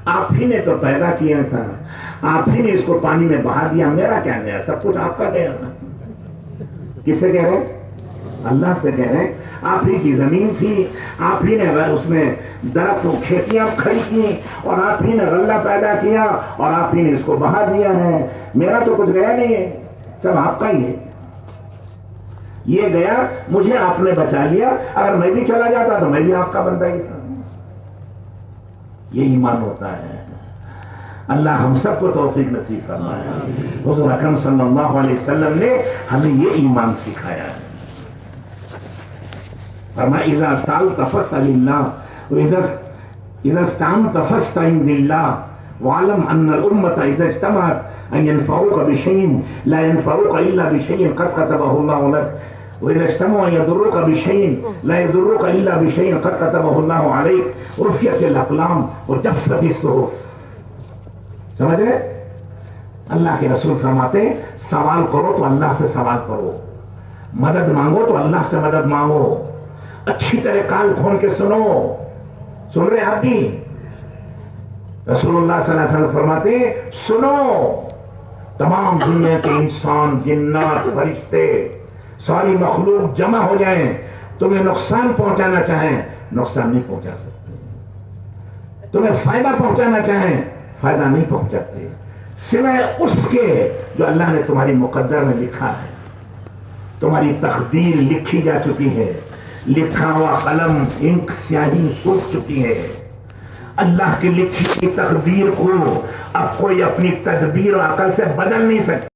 آپ ہی نے تو پیدا کیا تھا، آپ ہی نے اس کو پانی میں بہا دیا، میرا کیا گیا؟ سب کچھ آپ کا گیا۔ کس سے کہہ رہے؟ اللہ سے کہہ رہے۔ آپ ہی کی زمین تھی، آپ ہی نے اس میں درخت و کھیتیاں کھڑی کی، اور آپ ہی نے غلہ پیدا کیا، اور آپ ہی نے اس کو بہا دیا ہے، میرا تو کچھ گیا نہیں ہے، سب آپ کا ہی ہے۔ یہ گیا، مجھے آپ نے بچا لیا، اگر میں بھی چلا جاتا تو میں بھی آپ کا بندہ ہی تھا۔ یہ ایمان ہوتا ہے۔ اللہ ہم سب کو توفیق نصیب فرمائے۔ حضور اکرم صلی اللہ علیہ وسلم نے ہمیں یہ ایمان سکھایا ہے۔ فرمایا اذا سالت فاسأل اللہ واذا استعنت فاستعن باللہ واعلم ان الامة اذا اجتمعت ان ينفعوك بشيء لا ينفعوك الا بشيء قد كتبه الله لك وإذا اجتمعوا أن يضروك بشيء لا يضروك إلا بشيء قد كتبه الله عليك رفعت الأقلام وجفت الصحف۔ سمجھ رہے؟ اللہ کے رسول فرماتے ہیں سوال کرو تو اللہ سے سوال کرو، مدد مانگو تو اللہ سے مدد مانگو، اچھی طرح کان کھول کے سنو۔ سن رہے آپ بھی؟ رسول اللہ صلی اللہ علیہ وسلم فرماتے ہیں سنو، تمام دنیا کے انسان، جنات، فرشتے، ساری مخلوق جمع ہو جائیں، تمہیں نقصان پہنچانا چاہیں نقصان نہیں پہنچا سکتے، تمہیں فائدہ پہنچانا چاہیں فائدہ نہیں پہنچاتے، سوائے اس کے جو اللہ نے تمہاری مقدر میں لکھا ہے۔ تمہاری تقدیر لکھی جا چکی ہے، لکھا ہوا قلم انک سیاہی سوکھ چکی ہے۔ اللہ کی لکھی تقدیر کو اب کوئی اپنی تدبیر و عقل سے بدل نہیں سکتا۔